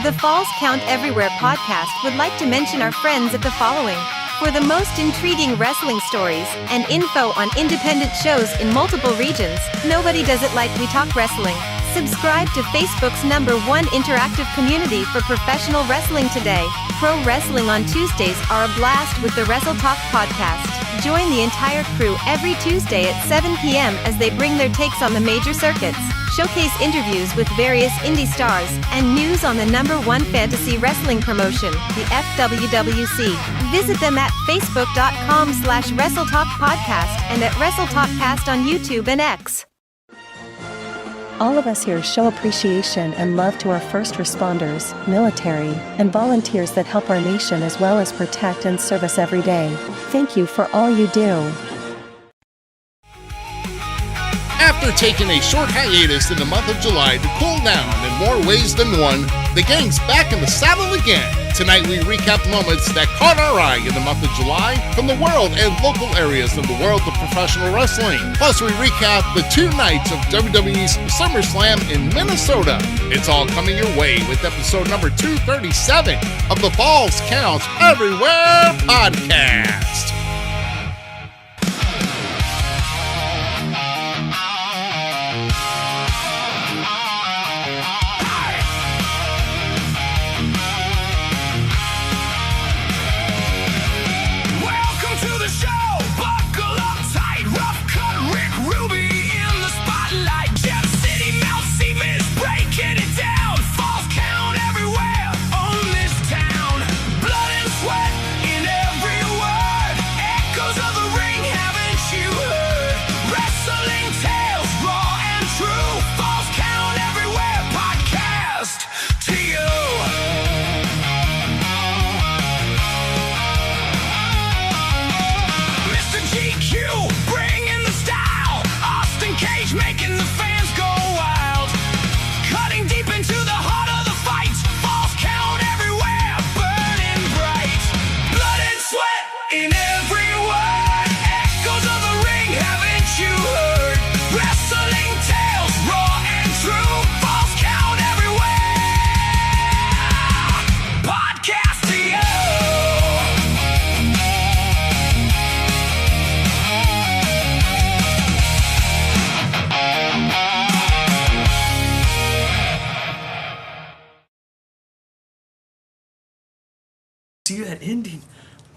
The Falls Count Everywhere podcast would like to mention our friends at the following. For the most intriguing wrestling stories and info on independent shows in multiple regions, nobody does it like We Talk Wrestling. Subscribe to Facebook's #1 interactive community for professional wrestling today. Pro wrestling on Tuesdays are a blast with the Wrestle Talk podcast. Join the entire crew every Tuesday at 7 p.m. as they bring their takes on the major circuits, showcase interviews with various indie stars, and news on the #1 fantasy wrestling promotion, the FWWC. Visit them at facebook.com/WrestleTalkPodcast and at WrestleTalkCast on YouTube and X. All of us here show appreciation and love to our first responders, military, and volunteers that help our nation as well as protect and serve us every day. Thank you for all you do. After taking a short hiatus in the month of July to cool down in more ways than one, the gang's back in the saddle again. Tonight we recap moments that caught our eye in the month of July from the world and local areas of the world of professional wrestling. Plus we recap the 2 nights of WWE's SummerSlam in Minnesota. It's all coming your way with episode number 237 of the Falls Count Everywhere podcast. See that ending?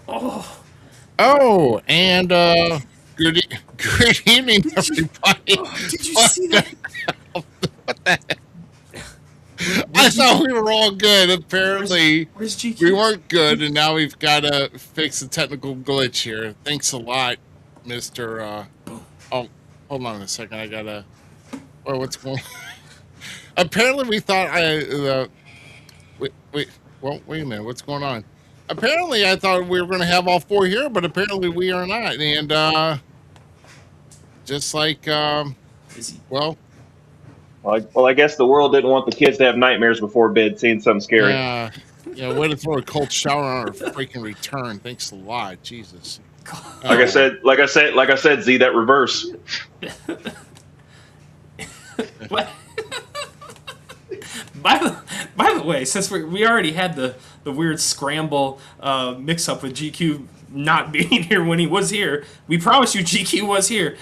Oh, and good evening, everybody. Did you see that? What the heck? I thought we were all good. Apparently, Where's GQ? we weren't good, and now we've got to fix the technical glitch here. Thanks a lot, Mr. Oh, hold on a second. I gotta. Oh, what's going? Apparently, we thought wait a minute. What's going on? Apparently, I thought we were going to have all 4 here, but apparently we are not. And just like, well, I guess the world didn't want the kids to have nightmares before bed, seeing something scary. Yeah, way to throw a cold shower on our freaking return. Thanks a lot, Jesus. Like I said, Z, that reverse. What? By the way, since we already had the weird scramble mix-up with GQ not being here when he was here, we promise you GQ was here.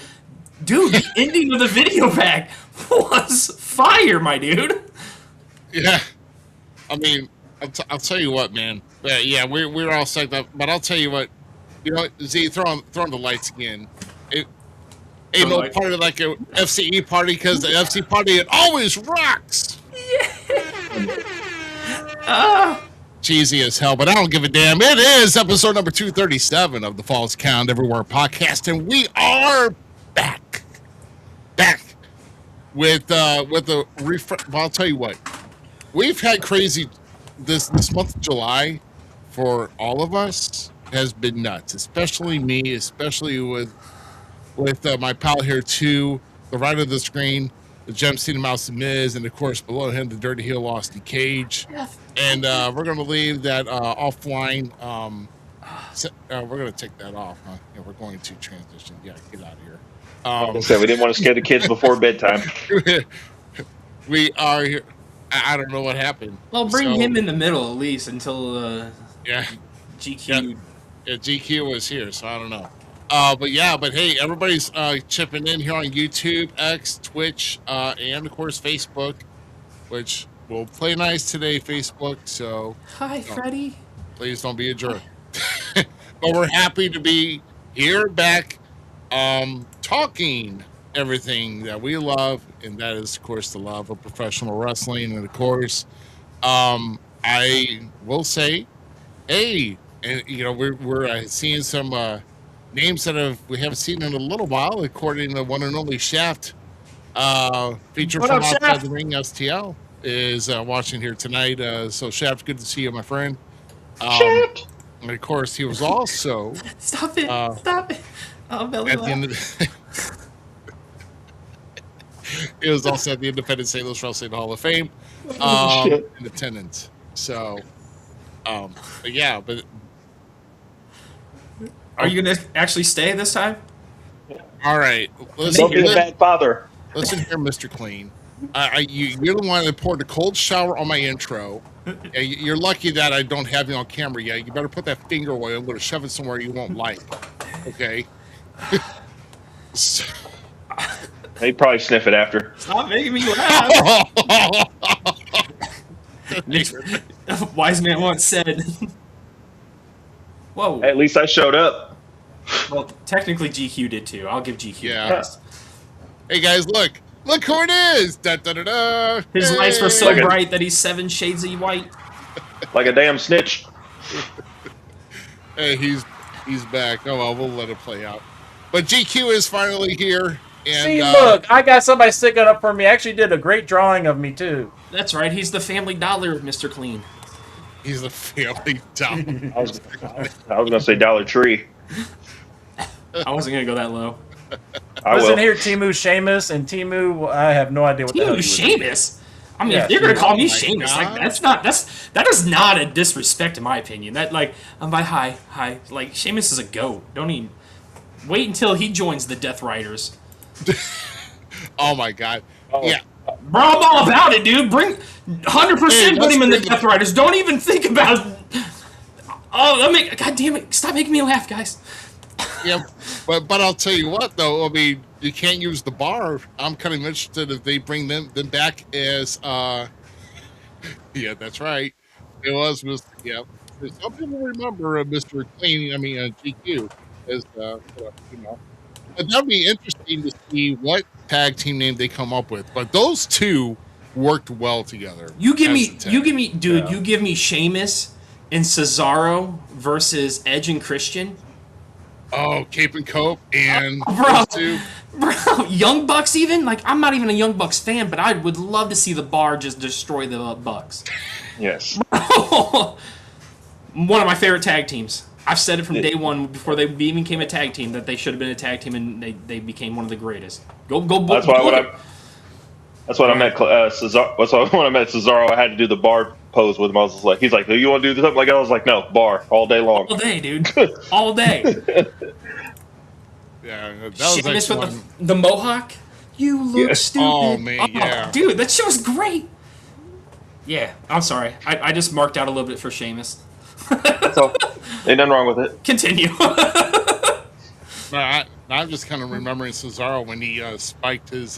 Dude, the ending of the video pack was fire, my dude. Yeah. I mean, I'll tell you what, man. Yeah, we're all psyched up, but I'll tell you what. You know what, Z, throw on the lights again. Ain't no party like a FCE party, because the FC party, it always rocks. Cheesy as hell, but I don't give a damn. It is episode number 237 of the Falls Count Everywhere podcast, and we are back with a refresh. Well, I'll tell you what, we've had crazy this month of July for all of us has been nuts, especially me, especially with my pal here too, the right of the screen, the Gem City Mouse Zmiz, and of course below him the Dirty Heel Austin Cage. And we're gonna leave that offline. We're gonna take that off. Huh? Yeah, we're going to transition. Yeah, get out of here. So we didn't want to scare the kids before bedtime. We are here. I don't know what happened. Well, bring So, him in the middle at least until Yeah, GQ. yeah, GQ was here, so I don't know. But hey, everybody's chipping in here on YouTube, X, Twitch, and of course Facebook, which will play nice today, Facebook. So Hi, Freddie. please don't be a jerk. But we're happy to be here back, talking everything that we love, and that is, of course, the love of professional wrestling. And of course, I will say, hey, and we're seeing some names that we haven't seen in a little while, according to the one and only Shaft. Feature What from up, outside Shaft? the ring, STL is watching here tonight. So Shaft, good to see you, my friend. And of course, he was also Stop it! Stop it! Oh, belly at the end laugh. of it was also at the Independent St. Louis Wrestling Hall of Fame in attendance. So, but Are you gonna actually stay this time? all right, Don't be a bad father. listen here, Mr. Clean. You're the one that poured the cold shower on my intro. You're lucky that I don't have you on camera yet. You better put that finger away. I'm going to shove it somewhere you won't like. Okay. They'd probably sniff it after. Stop making me laugh. Wise man once said. Whoa. At least I showed up. Well, technically GQ did too. I'll give GQ. Yeah. the best. Hey guys, look who it is! Da, da, da, da. His Hey. lights were so Like a- bright that he's 7 shades of white. Like a damn snitch. Hey, he's back. Oh well, we'll let it play out. But GQ is finally here, and See, look, I got somebody sticking up for me. Actually, did a great drawing of me too. That's right. He's the family dollar of Mr. Clean. he's the family down. I was gonna say Dollar Tree. I wasn't gonna go that low. I Wasn't will. here Timu Sheamus and Timu? I have no idea what the hell You he was. Sheamus. I mean, Yeah, if you're gonna call me my Sheamus, like God. that is not a disrespect in my opinion. That like I'm by hi. Like Sheamus is a goat. Don't even wait until he joins the Death Riders. Oh my god. Oh. Yeah. Bro, I'm all about it, dude. Bring 100% Hey, put let's him in the bring Death Riders. Don't even think about it. Oh, God damn it. Stop making me laugh, guys. Yeah, but I'll tell you what though. I mean, you can't use the bar. I'm kind of interested if they bring them back as. Yeah, that's right. It was Mr. Yeah. Some people remember Mr. Clean. I mean, GQ as But that'd be interesting to see what tag team name they come up with. But those two worked well together. You give as a tag. me, dude, you give me Sheamus and Cesaro versus Edge and Christian. Oh, Cape and Cope and Bro. those two. Bro, Young Bucks even? Like, I'm not even a Young Bucks fan, but I would love to see the bar just destroy the Bucks. Yes. One of my favorite tag teams. I've said it from day one before they even became a tag team that they should have been a tag team, and they became one of the greatest. Go! That's why when I met Cesaro. That's why when I met Cesaro, I had to do the bar pose with him. I was just like, he's like, "Do you want to do something like that?" I was like, "No, bar all day long." All day, dude. All day. Yeah, that was Sheamus actually with the mohawk. You look Yeah. stupid. Oh, man, yeah. Dude, that shit was great. Yeah, I'm sorry. I just marked out a little bit for Sheamus. So, ain't nothing wrong with it. Continue. No, I'm just kind of remembering Cesaro when he spiked his,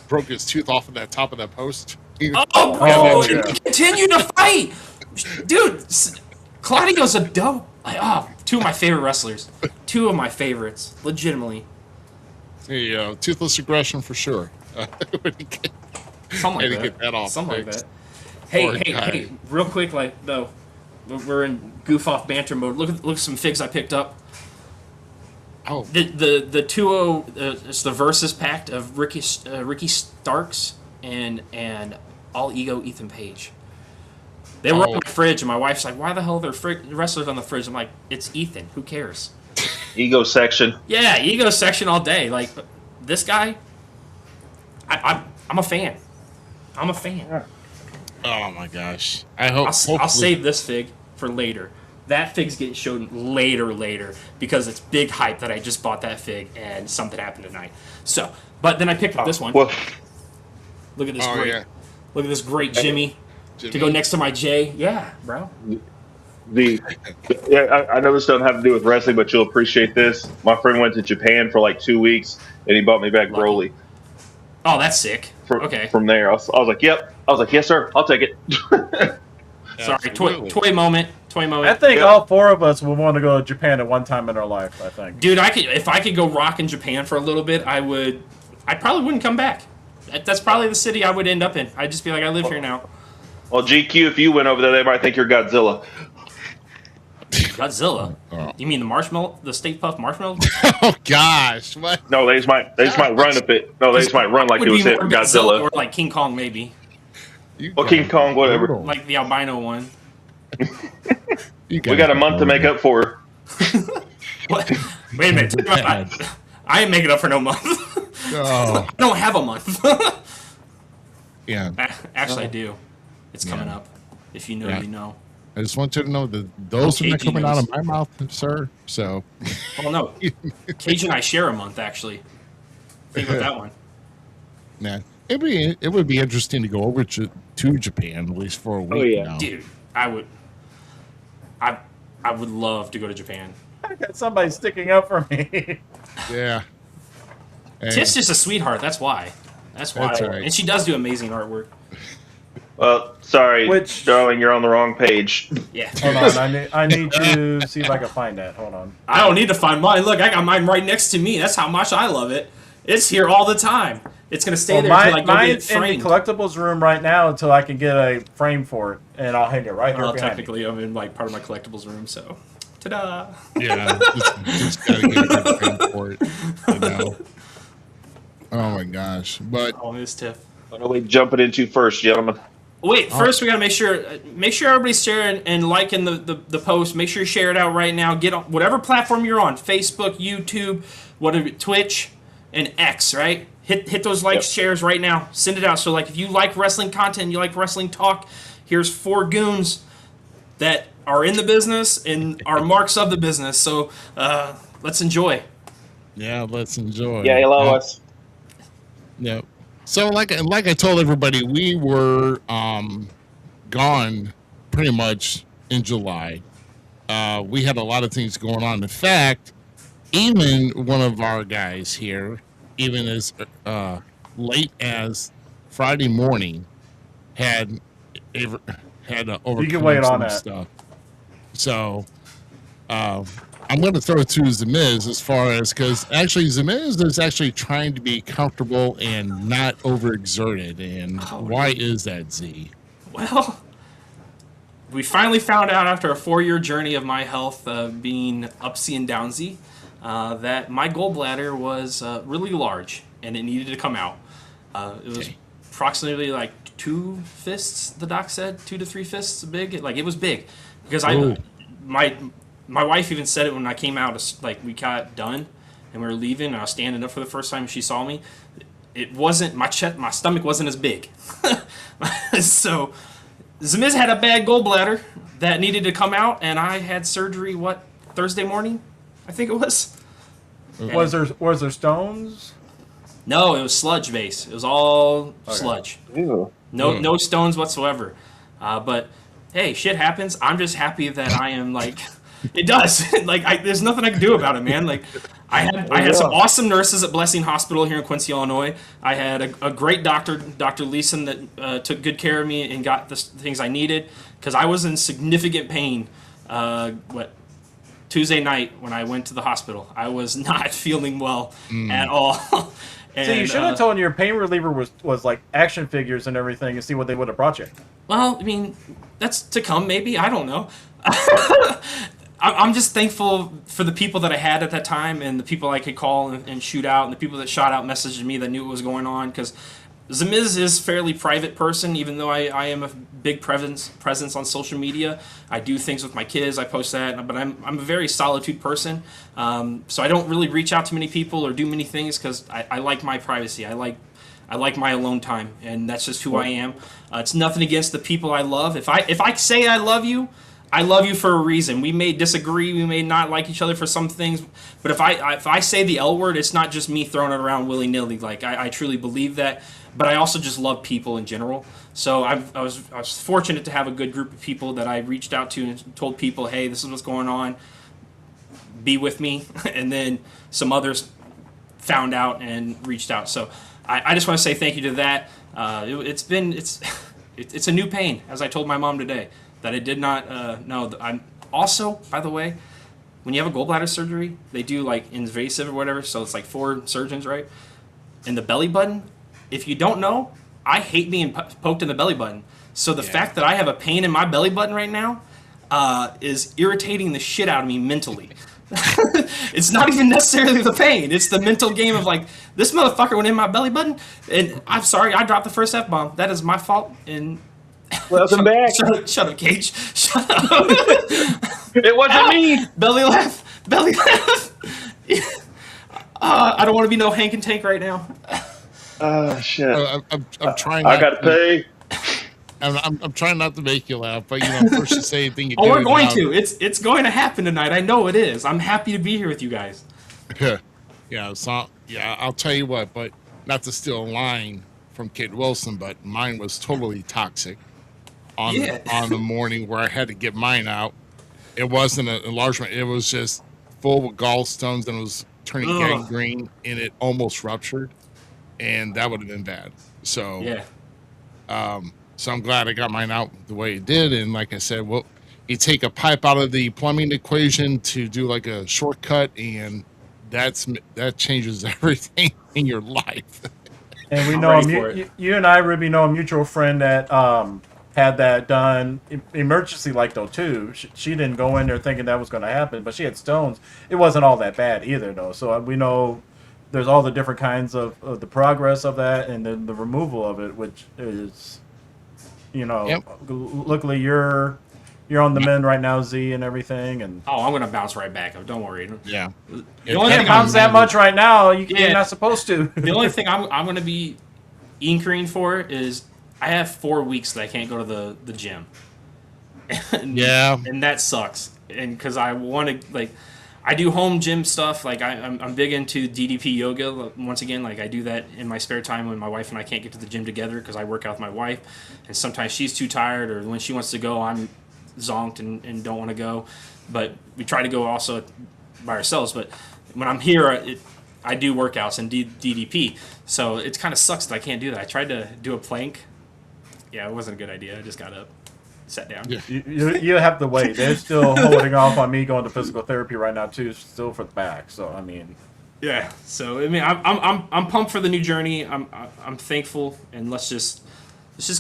broke his tooth off of that top of that post. Oh, bro, Yeah. continue to fight, dude. Claudio's a dope. Two of my favorite wrestlers. Two of my favorites, legitimately. Yeah, toothless aggression for sure. When he get- Something Had like to that. get that off Something like fixed. that. Hey, Poor guy. hey, real quick, like though, we're in goof off banter mode. Look at some figs I picked up. Oh, The 2-0, it's the Versus Pact of Ricky Starks and All Ego Ethan Page. They were Oh. on my fridge, and my wife's like, "Why the hell are there wrestlers on the fridge?" I'm like, "It's Ethan. Who cares?" Ego section. Yeah, ego section all day. Like this guy, I'm a fan. I'm a fan. oh my gosh! I hope. I'll hopefully- save this fig for later. That fig's getting shown later because it's big hype that I just bought that fig and something happened tonight. So, but then I picked up this one. Well, Look at this Oh, great. yeah. Look at this great Jimmy to go next to my J. Yeah, bro. I know this doesn't have to do with wrestling, but you'll appreciate this. My friend went to Japan for like 2 weeks, and he bought me back Lucky. Broly. Oh, that's sick. Okay. From there, I was like, "Yep." I was like, "Yes, sir. I'll take it." Sorry, toy moment. I think all 4 of us would want to go to Japan at one time in our life. I think. Dude, if I could go rock in Japan for a little bit, I would. I probably wouldn't come back. That's probably the city I would end up in. I'd just be like, I live here now. Well, GQ, if you went over there, they might think you're Godzilla. Godzilla? You mean the Stay Puft Marshmallow? Oh gosh, what? No, they just might run a bit. No, they just might run like it was Godzilla. Or like King Kong, maybe. Or King Kong, whatever. Like the albino one. We got a month to make up for her. What? Wait a minute. I ain't making up for no month. Oh. I don't have a month. Yeah. Actually, I do. It's coming up. If you know, you know. I just want you to know that those are not coming out of my mouth, sir. So. Well, no. Cage and I share a month, actually. Think about that one. Man, it would be interesting to go over to Japan at least for a week. Oh yeah, now. Dude, I would love to go to Japan. I got somebody sticking up for me. Yeah. Hey. Tiff's just a sweetheart. That's why. That's why. That's right. And she does do amazing artwork. Well, sorry, darling, you're on the wrong page. Yeah. Hold on, I need to see if I can find that. Hold on. I don't need to find mine. Look, I got mine right next to me. That's how much I love it. It's here all the time. It's gonna stay there until I go get it framed. Mine's in the collectibles room right now until I can get a frame for it, and I'll hang it right here. Well, behind technically, I'm in like part of my collectibles room, so ta-da! Yeah, just gotta get a good frame for it. You know. Oh my gosh! But oh, Miss Tiff. What are we jumping into first, gentlemen? Wait, first we gotta make sure everybody's sharing and liking the post. Make sure you share it out right now. Get on whatever platform you're on: Facebook, YouTube, whatever, Twitch, and X. Right? Hit those likes, shares right now. Send it out. So like, if you like wrestling content, you like wrestling talk, here's 4 goons that are in the business and are marks of the business. So let's enjoy. Yeah, let's enjoy. Yeah, you love us. Yeah. So like I told everybody, we were gone pretty much in July. We had a lot of things going on. In fact, even one of our guys here, even as late as Friday morning, had overcome you can wait some on that stuff. So I'm going to throw it to Zmiz as far as, because actually Zmiz is actually trying to be comfortable and not overexerted. And why is that, Z? Well, we finally found out after a 4-year journey of my health being upsy and downsy that my gallbladder was really large and it needed to come out. It was approximately like 2 fists, the doc said, 2 to 3 fists big. Like, it was big because my wife even said it when I came out. Like, we got done and we were leaving and I was standing up for the first time. She saw me. It wasn't my stomach wasn't as big. So Zmiz had a bad gallbladder that needed to come out, and I had surgery Thursday morning, I think it was. Was there stones? No, it was sludge base. It was all sludge. Ew. No stones whatsoever. But hey, shit happens. I'm just happy that I am like. It does. Like, there's nothing I can do about it, man. Like, I had some awesome nurses at Blessing Hospital here in Quincy, Illinois. I had a great doctor, Dr. Leeson, that took good care of me and got the things I needed, because I was in significant pain. Tuesday night when I went to the hospital, I was not feeling well at all. And, so you should have told your pain reliever was like action figures and everything, and see what they would have brought you. Well, I mean, that's to come, maybe. I don't know. I'm just thankful for the people that I had at that time, and the people I could call and shoot out, and the people that shot out messaged me that knew what was going on, because Zmiz is a fairly private person, even though I am a big presence on social media. I do things with my kids, I post that, but I'm a very solitude person, so I don't really reach out to many people or do many things, because I like my privacy. I like my alone time, and that's just who I am. It's nothing against the people I love. If I say I love you, I love you for a reason. We may disagree, we may not like each other for some things, but if I say the L word, it's not just me throwing it around willy nilly. Like I truly believe that, but I also just love people in general. So I was fortunate to have a good group of people that I reached out to and told people, hey, this is what's going on. Be with me, and then some others found out and reached out. So I just want to say thank you to that. It's a new pain, as I told my mom today, that I did not know. I'm also, by the way, when you have a gallbladder surgery, they do like invasive or whatever, so it's like 4 surgeons, right? And the belly button, if you don't know, I hate being poked in the belly button. So the fact that I have a pain in my belly button right now is irritating the shit out of me mentally. It's not even necessarily the pain. It's the mental game of like, this motherfucker went in my belly button, and I'm sorry, I dropped the first F-bomb. That is my fault. And Welcome back. Shut up, Cage. Shut up. It wasn't me. Belly laugh. Belly laugh. I don't want to be no Hank and Tank right now. Shit. I'm trying. I gotta pay. I'm trying not to make you laugh, but first you say anything you do. Oh, we're going to. It's going to happen tonight. I know it is. I'm happy to be here with you guys. Yeah. So I'll tell you what, but not to steal a line from Kid Wilson, but mine was totally toxic on the morning where I had to get mine out. It wasn't an enlargement. It was just full with gallstones, and it was turning gangrene, and it almost ruptured, and that would have been bad. So So I'm glad I got mine out the way it did. And like I said, well, you take a pipe out of the plumbing equation to do like a shortcut, and that changes everything in your life. And we know you and I, Ruby, know a mutual friend that had that done emergency like though too. She didn't go in there thinking that was going to happen, but she had stones. It wasn't all that bad either though. So we know there's all the different kinds of the progress of that, and then the removal of it, which is, luckily you're on the mend right now, Z, and everything. And I'm gonna bounce right back up. Don't worry. Yeah. The only can't bounce that much right now. You're not supposed to. The only thing I'm gonna be inkering for is I have 4 weeks that I can't go to the gym. And that sucks. And because I want to I do home gym stuff. Like I'm big into DDP yoga. Once again, like I do that in my spare time when my wife and I can't get to the gym together because I work out with my wife, and sometimes she's too tired, or when she wants to go, I'm zonked and don't want to go. But we try to go also by ourselves. But when I'm here, I do workouts and DDP. So it kind of sucks that I can't do that. I tried to do a plank. Yeah, it wasn't a good idea. I just got up. Sat down. Yeah. You have to wait. They're still holding off on me going to physical therapy right now too, still for the back. So I mean, yeah. So I mean, I'm pumped for the new journey. I'm thankful, and let's just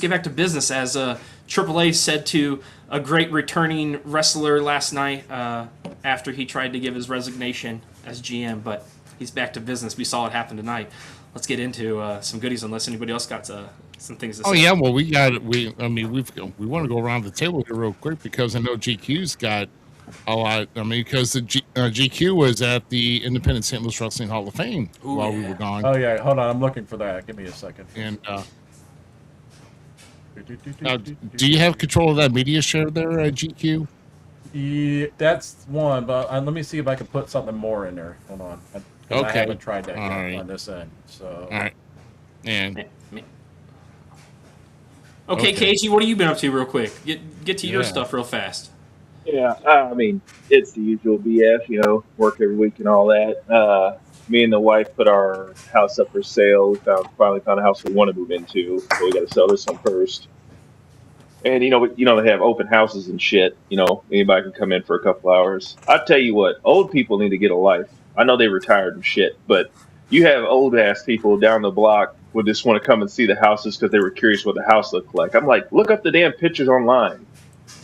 get back to business. As Triple A said to a great returning wrestler last night after he tried to give his resignation as GM, but he's back to business. We saw it happen tonight. Let's get into some goodies, unless anybody else got some things to say. Oh yeah, well we want to go around the table here real quick because I know GQ's got a lot. I mean, because the GQ was at the Independent St. Louis Wrestling Hall of Fame while we were gone. Oh yeah, hold on, I'm looking for that. Give me a second. And do you have control of that media share there, GQ? Yeah, that's one, but let me see if I can put something more in there. Hold on. I haven't tried that yet on this end. So. All right. And. Okay, Casey, what have you been up to real quick? Get to your stuff real fast. Yeah, I mean, it's the usual BS, work every week and all that. Me and the wife put our house up for sale. We finally found a house we want to move into, so we got to sell this one first. And, they have open houses and shit. Anybody can come in for a couple hours. I tell you what, old people need to get a life. I know they retired and shit, but you have old-ass people down the block would just want to come and see the houses because they were curious what the house looked like. I'm like, look up the damn pictures online.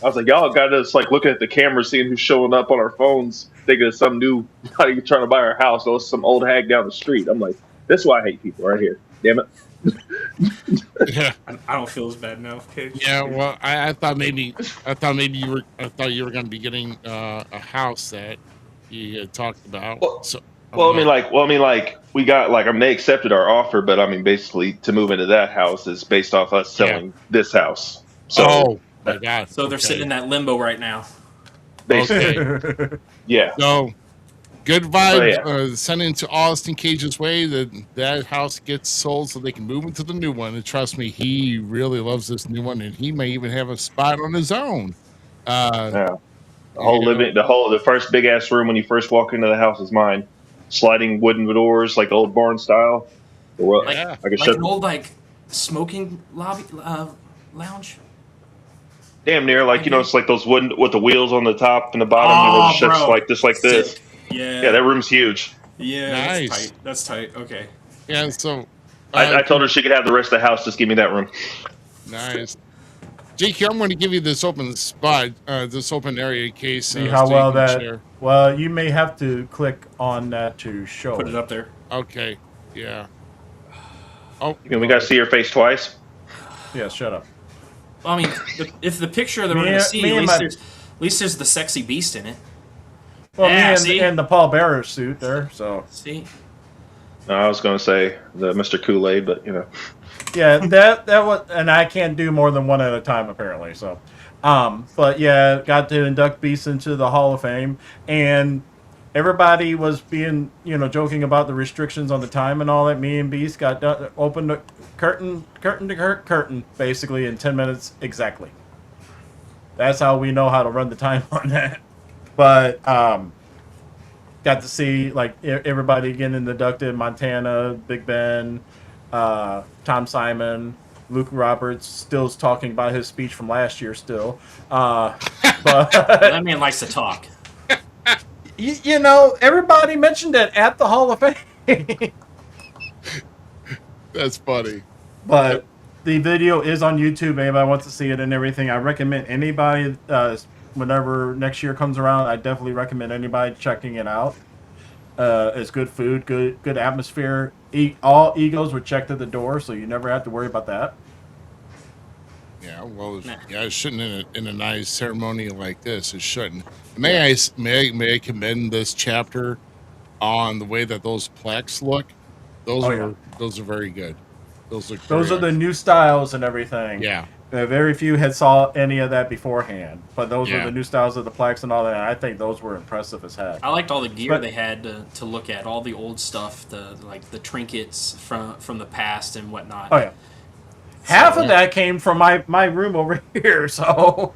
I was like, y'all got us looking at the camera, seeing who's showing up on our phones, thinking it's some new trying to buy our house. Oh, it's some old hag down the street. I'm like, this is why I hate people right here. Damn it. Yeah, I don't feel as bad now. Okay. Yeah, well, I thought maybe you were going to be getting a house that you had talked about. Well, we got they accepted our offer, but I mean, basically, to move into that house is based off us selling this house. So, my God. So they're sitting in that limbo right now. basically. Yeah. So, good vibes. Oh, yeah. Sending to Austin Cage's way that house gets sold so they can move into the new one. And trust me, he really loves this new one, and he may even have a spot on his own. Yeah. The first big ass room when you first walk into the house is mine. Sliding wooden doors, like the old barn style. Like an old smoking lobby lounge. Damn near it's like those wooden with the wheels on the top and the bottom. Just like this. Yeah, that room's huge. Yeah, nice. That's tight. Okay. Yeah, so I told her she could have the rest of the house. Just give me that room. Nice. JQ, I'm going to give you this open spot, this open area in case. See how well that. Share. Well, you may have to click on that to show. Put it up there. Okay. Yeah. Oh, we got to see your face twice. Yeah, shut up. Well, I mean, if the picture that we're going to see, at least there's the sexy beast in it. Well, me and the Paul Bearer suit there. So see. No, I was going to say the Mr. Kool-Aid, but Yeah, that was, and I can't do more than one at a time apparently. So, but yeah, got to induct Beast into the Hall of Fame, and everybody was being joking about the restrictions on the time and all that. Me and Beast got opened the curtain to curtain basically in 10 minutes exactly. That's how we know how to run the time on that. But got to see everybody getting inducted: Montana, Big Ben. Tom Simon, Luke Roberts still's talking about his speech from last year still. But that man likes to talk. Everybody mentioned it at the Hall of Fame. That's funny. But the video is on YouTube. Anybody wants to see it and everything. I recommend anybody, whenever next year comes around, I definitely recommend anybody checking it out. It's good food, good atmosphere. All egos were checked at the door, so you never have to worry about that. Yeah, well, it shouldn't in a nice ceremony like this. It shouldn't. May I commend this chapter on the way that those plaques look? Those are very good. Those are the new styles and everything. Yeah. Very few had saw any of that beforehand, but those were the new styles of the plaques and all that. And I think those were impressive as heck. I liked all the gear they had to look at, all the old stuff, the trinkets from the past and whatnot. Oh yeah, half of that came from my room over here. So,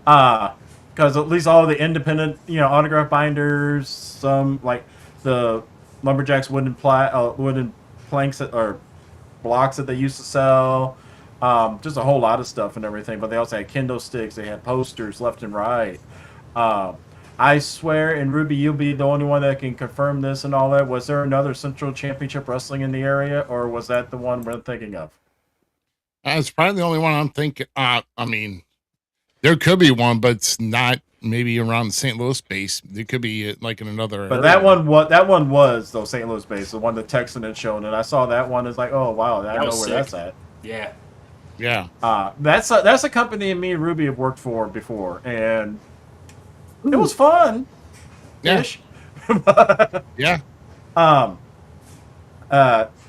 because at least all the independent autograph binders, some like the Lumberjacks wooden planks or blocks that they used to sell. Just a whole lot of stuff and everything, but they also had kendo sticks. They had posters left and right. I swear, and Ruby, you'll be the only one that can confirm this and all that. Was there another Central Championship Wrestling in the area, or was that the one we're thinking of? It's probably the only one I'm thinking. I mean, there could be one, but it's not maybe around the St. Louis base. There could be like in another. But area. that one was though St. Louis base, the one that Texan had shown, and I saw that one. Is like, oh wow, I know where sick. that's at. Yeah. Yeah. That's a company me and Ruby have worked for before, and it was fun. Yeah. Yeah.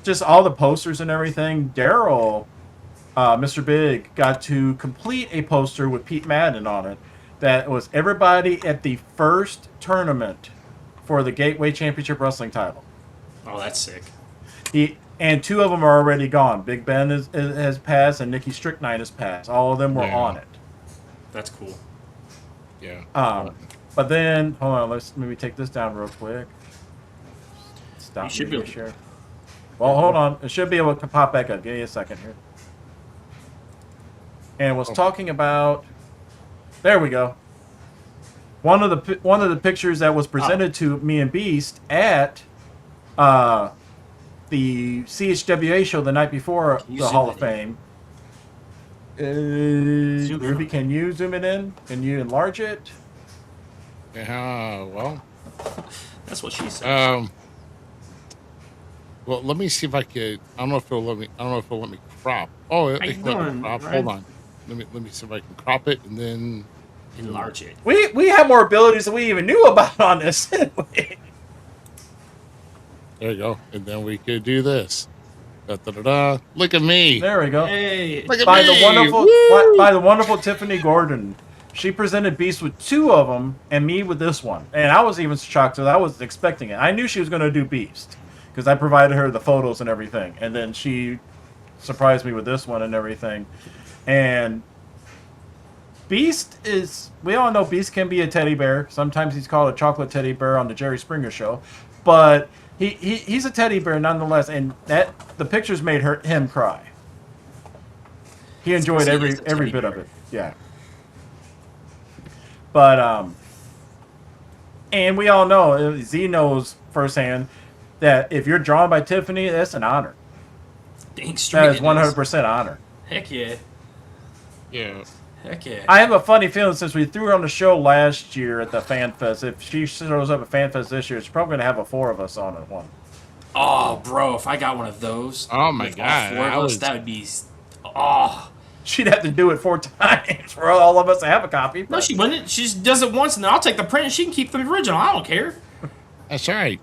Just all the posters and everything. Daryl, Mr. Big, got to complete a poster with Pete Madden on it. That was everybody at the first tournament for the Gateway Championship Wrestling title. Oh, that's sick. And two of them are already gone. Big Ben has passed, and Nikki Strychnine has passed. All of them were on it. That's cool. Yeah. But then, hold on, let's maybe take this down real quick. Stop. You should be able to share. Well, hold on. It should be able to pop back up. Give me a second here. And it was talking about. There we go. One of the pictures that was presented to me and Beast at the CHWA show the night before the Hall of Fame. Ruby, can you zoom it in? Can you enlarge it? Yeah. Well, that's what she said. Well, let me see if I could. I don't know if it'll let me crop. Oh, it can let me crop. Right? Hold on. Let me see if I can crop it and then enlarge it. We have more abilities than we even knew about on this. There you go. And then we could do this. Da-da-da-da. Look at me. There we go. Hey. Look at by me. The wonderful, by the wonderful Tiffany Gordon. she presented Beast with 2 of them and me with this one. And I was even shocked that I wasn't expecting it. I knew she was going to do Beast because I provided her the photos and everything. And then she surprised me with this one and everything. And Beast is, we all know Beast can be a teddy bear. Sometimes he's called a chocolate teddy bear on the Jerry Springer show. But he's a teddy bear nonetheless. And the pictures made him cry. He enjoyed every bit of it. Yeah. But, and we all know, Z knows firsthand, that if you're drawn by Tiffany, that's an honor. Dang straight. That is 100% honor. Heck yeah. Yeah. Heck yeah. I have a funny feeling since we threw her on the show last year at the Fan Fest, if she shows up at Fan Fest this year, she's probably going to have 4 of us on at one. Oh, bro, if I got one of those. Oh, my with God. all 4 of us, that would be... Oh. She'd have to do it 4 times for all of us to have a copy. No, she wouldn't. She just does it once, and then I'll take the print, and she can keep the original. I don't care. That's right.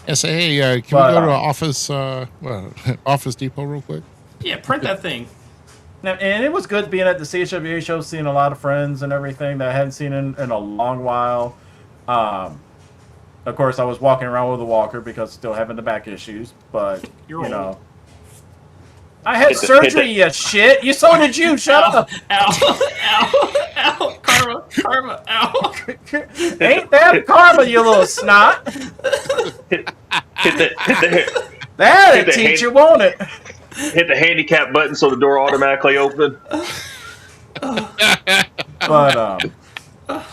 I say, hey, can we go to Office Depot real quick? Yeah, print that thing. Now, and it was good being at the CHWA show, seeing a lot of friends and everything that I hadn't seen in a long while. Of course, I was walking around with a walker because still having the back issues, but, You're you old. know. I had surgery, you shit. So did you. Shut up. Ow. Karma, ow. Ain't that karma, you little snot? That'll teach you, won't it? Hit the handicap button so the door automatically open. But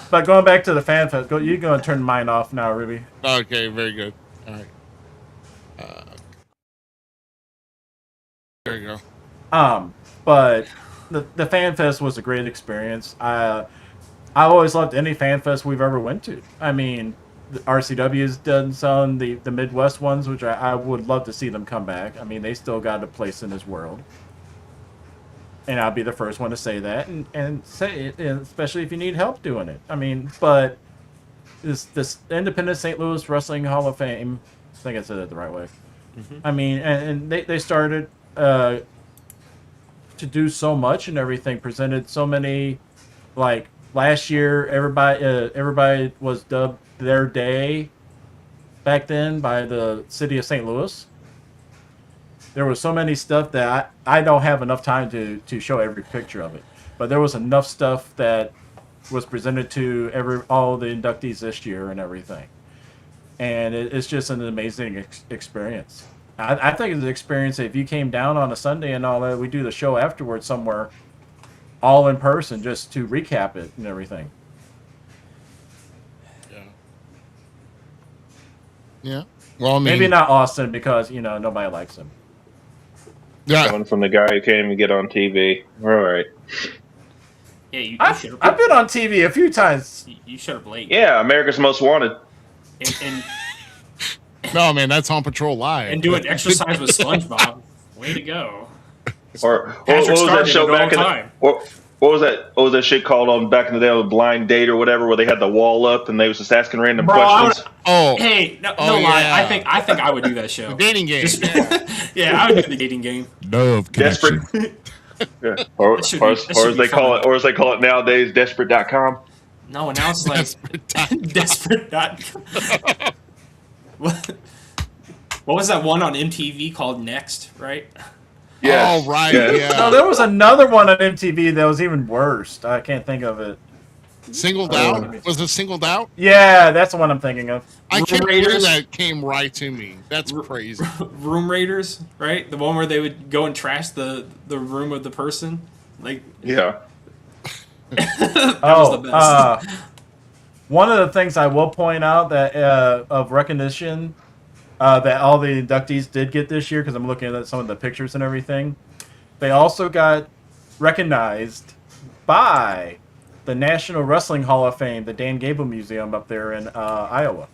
going back to the Fan Fest, you're going to turn mine off now, Ruby. Okay, very good. All right. There you go. But the Fan Fest was a great experience. I always loved any Fan Fest we've ever went to. I mean, the RCW has done some, the Midwest ones, which I would love to see them come back. I mean, they still got a place in this world. And I'll be the first one to say that and say it, especially if you need help doing it. I mean, but this Independent St. Louis Wrestling Hall of Fame, I think I said it the right way. Mm-hmm. I mean, and they started to do so much and everything, presented so many, like last year, everybody was dubbed their day back then by the city of St. Louis. There was so many stuff that I don't have enough time to show every picture of it, but there was enough stuff that was presented to all the inductees this year and everything, and it's just an amazing experience. I think it's an experience if you came down on a Sunday and all that, we do the show afterwards somewhere, all in person, just to recap it and everything. Yeah. Well, I mean, maybe not Austin because nobody likes him. Yeah. Coming from the guy who can't even get on TV. All right. Yeah, you I've been on TV a few times. You showed up late. Yeah, America's Most Wanted. And no, man, that's on Patrol Live. And doing exercise with SpongeBob. Way to go. Or what was that show back in the what was that shit called on back in the day of Blind Date or whatever, where they had the wall up and they was just asking random questions? Hey, no lie. Yeah. I think I would do that show. The dating game. Yeah, I would do the dating game. Love connection. Yeah. Or as they call it nowadays, desperate.com. No, now it's like desperate.com. What was that one on MTV called Next, right? Yes. Oh, right, yes. yeah. No, there was another one on MTV that was even worse. I can't think of it. Singled Out? Was it Singled Out? Yeah, that's the one I'm thinking of. I can't believe that came right to me. That's crazy. Room Raiders, right? The one where they would go and trash the room of the person. Like, yeah. That was the best. One of the things I will point out that of recognition that all the inductees did get this year, because I'm looking at some of the pictures and everything, they also got recognized by the National Wrestling Hall of Fame, the Dan Gable Museum up there in Iowa.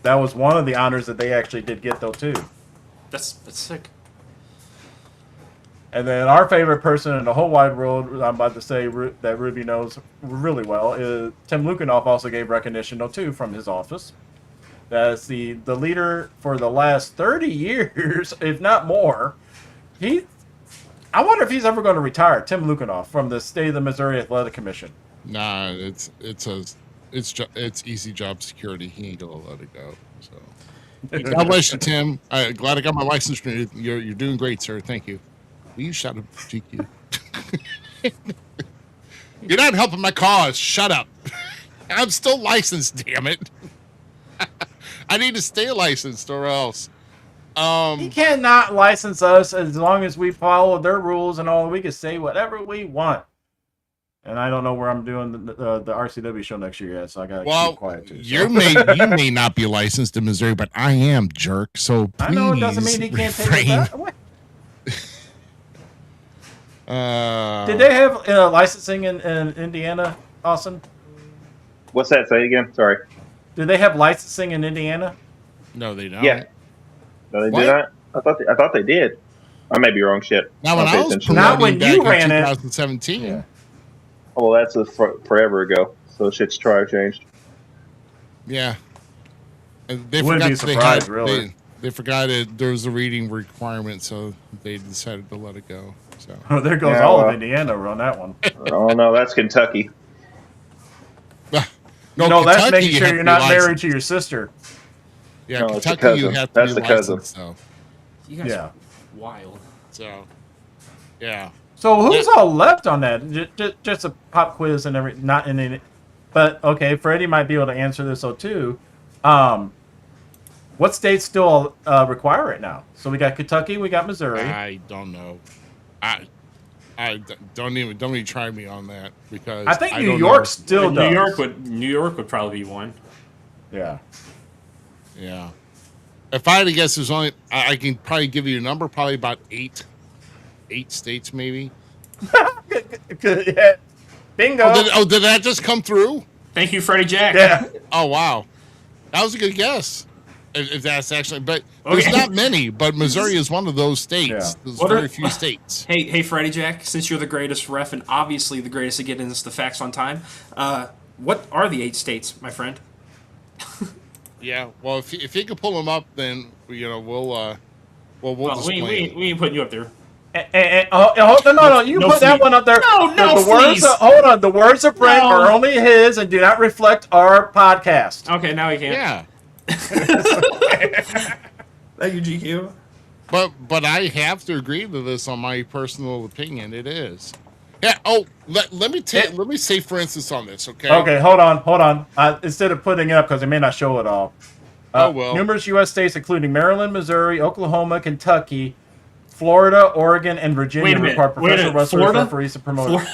That was one of the honors that they actually did get, though, too. That's sick. And then our favorite person in the whole wide world, I'm about to say that Ruby knows really well, is Tim Lukanoff also gave recognition, though, too, from his office. That's the leader for the last 30 years, if not more. I I wonder if he's ever going to retire, Tim Lukanoff, from the State of the Missouri Athletic Commission. Nah, it's easy job security. He ain't gonna let it go. So, God bless you, Tim. Glad I got my license. You're doing great, sir. Thank you. Will you shut up, GQ? You're not helping my cause. Shut up. I'm still licensed. Damn it. I need to stay licensed, or else. He cannot license us as long as we follow their rules and all. We can say whatever we want. And I don't know where I'm doing the RCW show next year yet, so I gotta keep quiet too. So. You may not be licensed in Missouri, but I am, jerk. So please, I know it doesn't mean he can't take it back. Did they have licensing in Indiana, Austin? What's that? Say again. Sorry. Did they have licensing in Indiana? No, they don't. Yeah. No, they do not. I thought they did. I may be wrong. Shit. Not when I was promoting not when you ran it. 2017. Yeah. Oh, well, that's forever ago. So shit's changed. Yeah. And they Wouldn't forgot be surprised, really. They forgot there was a reading requirement, so they decided to let it go. So. Oh, there goes all of Indiana on that one. Oh no, that's Kentucky. No, that's making sure you're not married to your sister. Yeah, no, Kentucky, you have to that's be the licensed. cousin. So. You guys are wild. So, yeah. So who's all left on that? Just a pop quiz and everything. Not in it, but okay. Freddie might be able to answer this too. What states still require it now? So we got Kentucky, we got Missouri. I don't know. I don't even try me on that because I think New York still does. New York would probably be one. Yeah. Yeah. If I had to guess, there's only I can probably give you a number, probably about eight states maybe. Yeah. Bingo. Did that just come through? Thank you, Freddie Jack. Yeah. Oh wow, that was a good guess. If that's actually, but there's not many. But Missouri is one of those states. Yeah. There's very few states. Hey, Freddie Jack. Since you're the greatest ref and obviously the greatest at getting us the facts on time, what are the 8 states, my friend? Yeah. Well, if you can pull them up, then we'll display. We ain't putting you up there. No, you put that one up there. No, the words. Hold on. The words of Brent are only his and do not reflect our podcast. Okay, now we can. Yeah. Thank you, GQ. But I have to agree to this on my personal opinion. It is. Yeah. Oh, let me say for instance on this. Okay. Okay. Hold on. Instead of putting it up because it may not show it all. Well. Numerous U.S. states, including Maryland, Missouri, Oklahoma, Kentucky, Florida, Oregon, and Virginia, require professional wrestlers, referees, and promoters.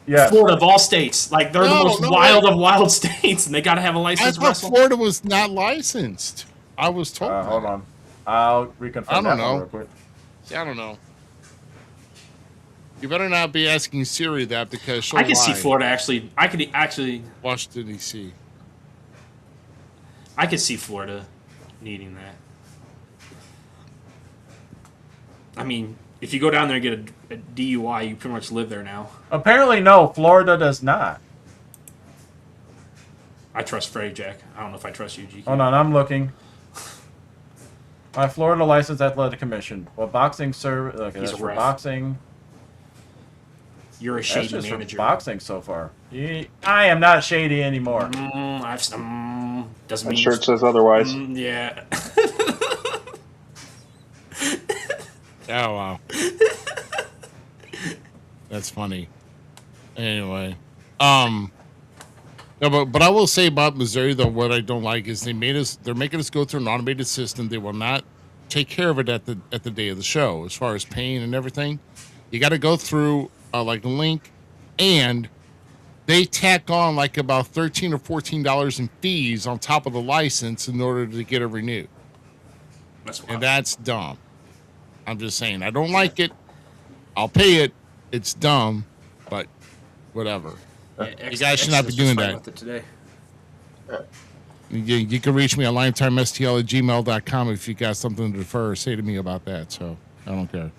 Yeah. Florida of all states, like they're the most wild of wild states, and they got to have a license. I thought Florida was not licensed. I was told. Hold on, I'll reconfirm. I don't that know. one real quick. I don't know. You better not be asking Siri that because I can see Florida actually. I could actually Washington D.C. I could see Florida needing that. I mean, if you go down there and get a DUI, you pretty much live there now. Apparently, no. Florida does not. I trust Freddie Jack. I don't know if I trust you, GQ. Hold on, I'm looking. My Florida Licensed Athletic Commission. Well, boxing service. Okay, He's that's a for ref. boxing. You're a That's shady just manager. for boxing so far. I am not shady anymore. Doesn't I'm mean sure it says otherwise. Yeah. Oh wow. That's funny. Anyway, no, but I will say about Missouri though, what I don't like is they're making us go through an automated system. They will not take care of it at the day of the show as far as paying and everything. You got to go through like a link, and they tack on like about $13 or $14 in fees on top of the license in order to get it renewed. And that's dumb. I'm just saying, I don't like it. I'll pay it. It's dumb, but whatever. Yeah, You guys should not be doing that. Today. You can reach me at limetimestl@gmail.com if you got something to defer or say to me about that. So I don't care.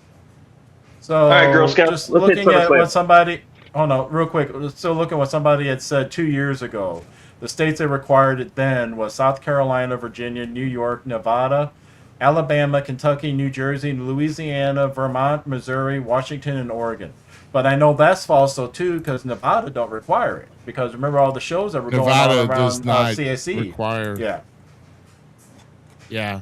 So, all right, Girl Scouts. just Let's looking at SummerSlam. what somebody. Oh no, real quick. Still looking at what somebody had said 2 years ago. The states that required it then was South Carolina, Virginia, New York, Nevada, Alabama, Kentucky, New Jersey, Louisiana, Vermont, Missouri, Washington, and Oregon. But I know that's false though too, because Nevada don't require it. Because remember all the shows that were Nevada going on around does not CAC require. Yeah. Yeah.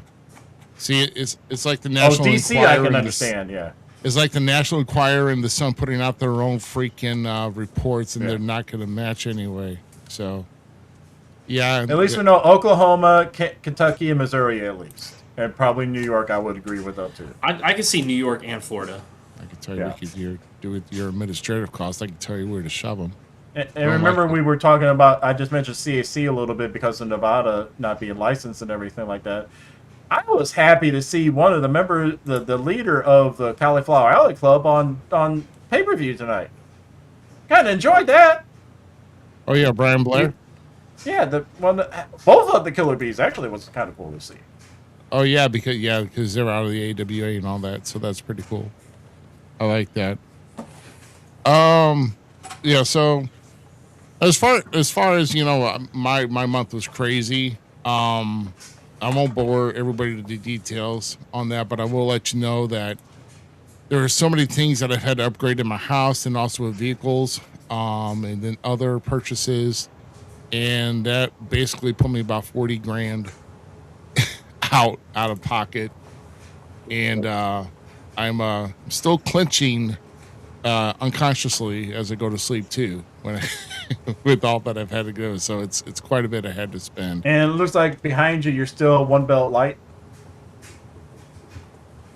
See, it's like the National DC Enquirer. I can understand. Yeah. It's like the National Enquirer and the Sun putting out their own freaking reports, and they're not going to match anyway. So, yeah. At least we know Oklahoma, Kentucky, and Missouri at least. And probably New York, I would agree with that too. I can see New York and Florida. I can tell you what you do with your administrative costs. I can tell you where to shove them. And remember, we were talking about, I just mentioned CAC a little bit because of Nevada not being licensed and everything like that. I was happy to see one of the members, the leader of the Cauliflower Alley Club on pay-per-view tonight. Kind of enjoyed that. Oh, yeah, Brian Blair? Yeah, both of the Killer Bees actually was kind of cool to see. Oh, yeah, because they're out of the AWA and all that, so that's pretty cool. I like that. Yeah, so as far as, you know, my month was crazy. I won't bore everybody with the details on that, but I will let you know that there are so many things that I've had to upgrade in my house and also with vehicles, and then other purchases, and that basically put me about 40 grand out of pocket, and I'm still clenching unconsciously as I go to sleep too, when with all that I've had to go. So it's quite a bit I had to spend. And it looks like behind you, you're still one belt light.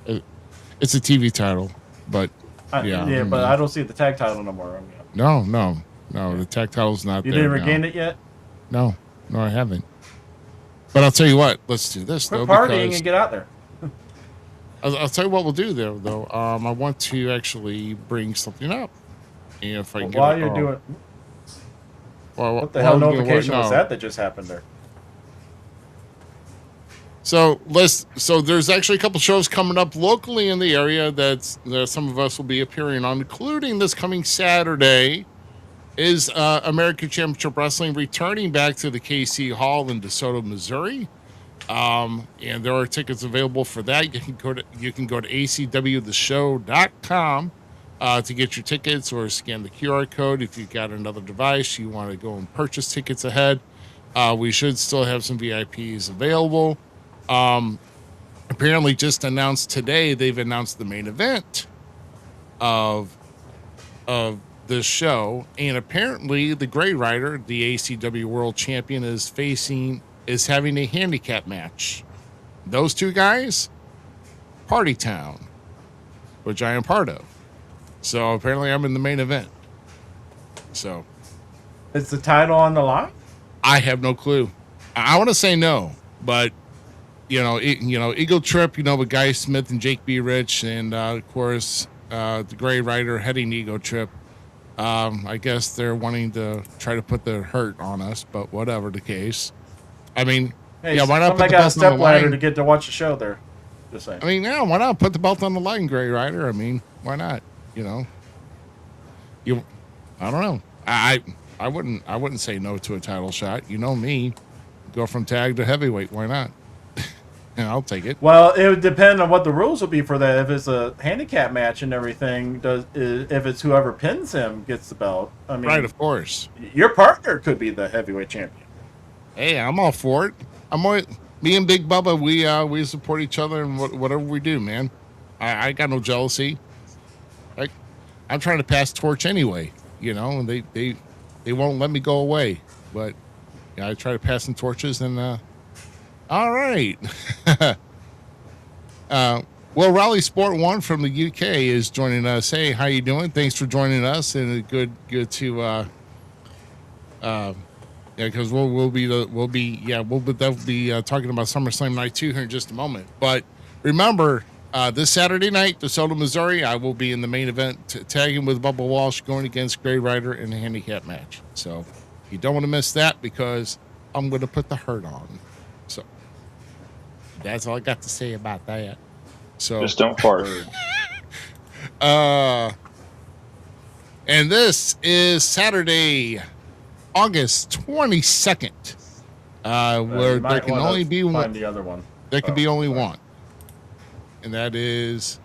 It's a TV title, but yeah. But I don't see the tag title no more. No, the tag title's not there. You didn't regain it yet? No, I haven't. But I'll tell you what, let's do this. Quit partying and get out there. I'll tell you what we'll do there, though. I want to actually bring something up. And if I can while you're doing... what the hell notification was that just happened there? So there's actually a couple shows coming up locally in the area that some of us will be appearing on, including this coming Saturday is American Championship Wrestling returning back to the KC Hall in DeSoto, Missouri. And there are tickets available for that. You can go to acwtheshow.com to get your tickets, or scan the QR code if you've got another device you want to go and purchase tickets ahead. We should still have some VIPs available. Apparently just announced today, they've announced the main event of this show, and apparently the Gray Rider, the ACW World Champion, is having a handicap match. Those two guys, Party Town, which I am part of. So apparently I'm in the main event. So is the title on the line? I have no clue. I want to say no, but Eagle Trip, with Guy Smith and Jake B. Rich, and of course the Gray Rider heading Eagle Trip. I guess they're wanting to try to put the hurt on us, but whatever the case. I mean, hey, why not put the got a belt step on the ladder line? to get to watch the show there. Just saying. I mean, why not put the belt on the line, Gray Rider? I mean, why not? I don't know. I wouldn't say no to a title shot. You know me, go from tag to heavyweight. Why not? And I'll take it. Well, it would depend on what the rules will be for that. If it's a handicap match and everything, if it's whoever pins him gets the belt. I mean, Right, of course. Your partner could be the heavyweight champion. Hey, I'm all for it. Me and Big Bubba, we support each other in whatever we do, man. I got no jealousy. I'm trying to pass the torch anyway, and they won't let me go away. But I try to pass some torches, and all right. Well, Raleigh Sport One from the UK is joining us. Hey, how you doing? Thanks for joining us, and good to because we'll be talking about SummerSlam Night 2 here in just a moment. But remember, this Saturday night, DeSoto, Missouri, I will be in the main event, tagging with Bubba Walsh, going against Gray Rider in a handicap match. So you don't want to miss that, because I'm going to put the hurt on. So that's all I got to say about that. So just don't fart. And this is Saturday, August 22nd. Where there can only be one. The other one. There can be only one. and that is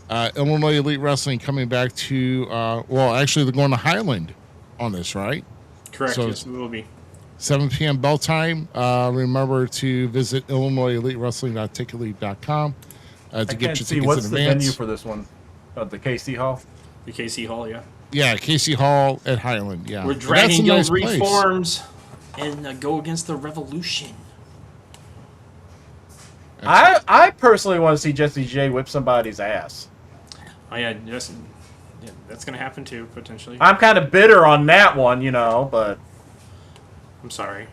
Illinois Elite Wrestling coming back to, actually they're going to Highland on this, right? Correct, So yes, we will be. 7 p.m. bell time. Remember to visit IllinoisEliteWrestling.ticketleap.com to I get can't your see tickets what's in the advance. venue for this one. The KC Hall. The KC Hall, yeah. Yeah, Casey Hall at Highland. Yeah, We're But Dragon Guild nice place. reforms and go against the Revolution. I personally want to see Jesse J whip somebody's ass. Oh yeah, that's gonna happen too potentially. I'm kind of bitter on that one, but I'm sorry.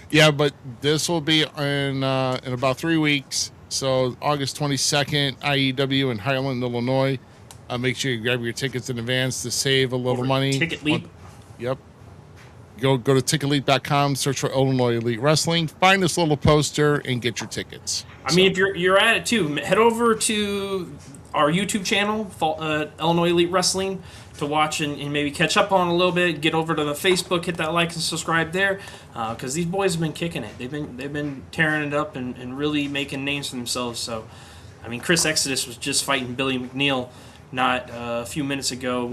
Yeah, but this will be in about 3 weeks. So August 22nd, IEW in Highland, Illinois. Make sure you grab your tickets in advance to save a little money. Ticket Leap. Yep. Go to ticketleap.com, search for Illinois Elite Wrestling, find this little poster, and get your tickets. I mean, if you're at it too, head over to our YouTube channel, Illinois Elite Wrestling, to watch and maybe catch up on a little bit. Get over to the Facebook, hit that like and subscribe there, because these boys have been kicking it. They've been tearing it up and really making names for themselves. So, I mean, Chris Exodus was just fighting Billy McNeil not a few minutes ago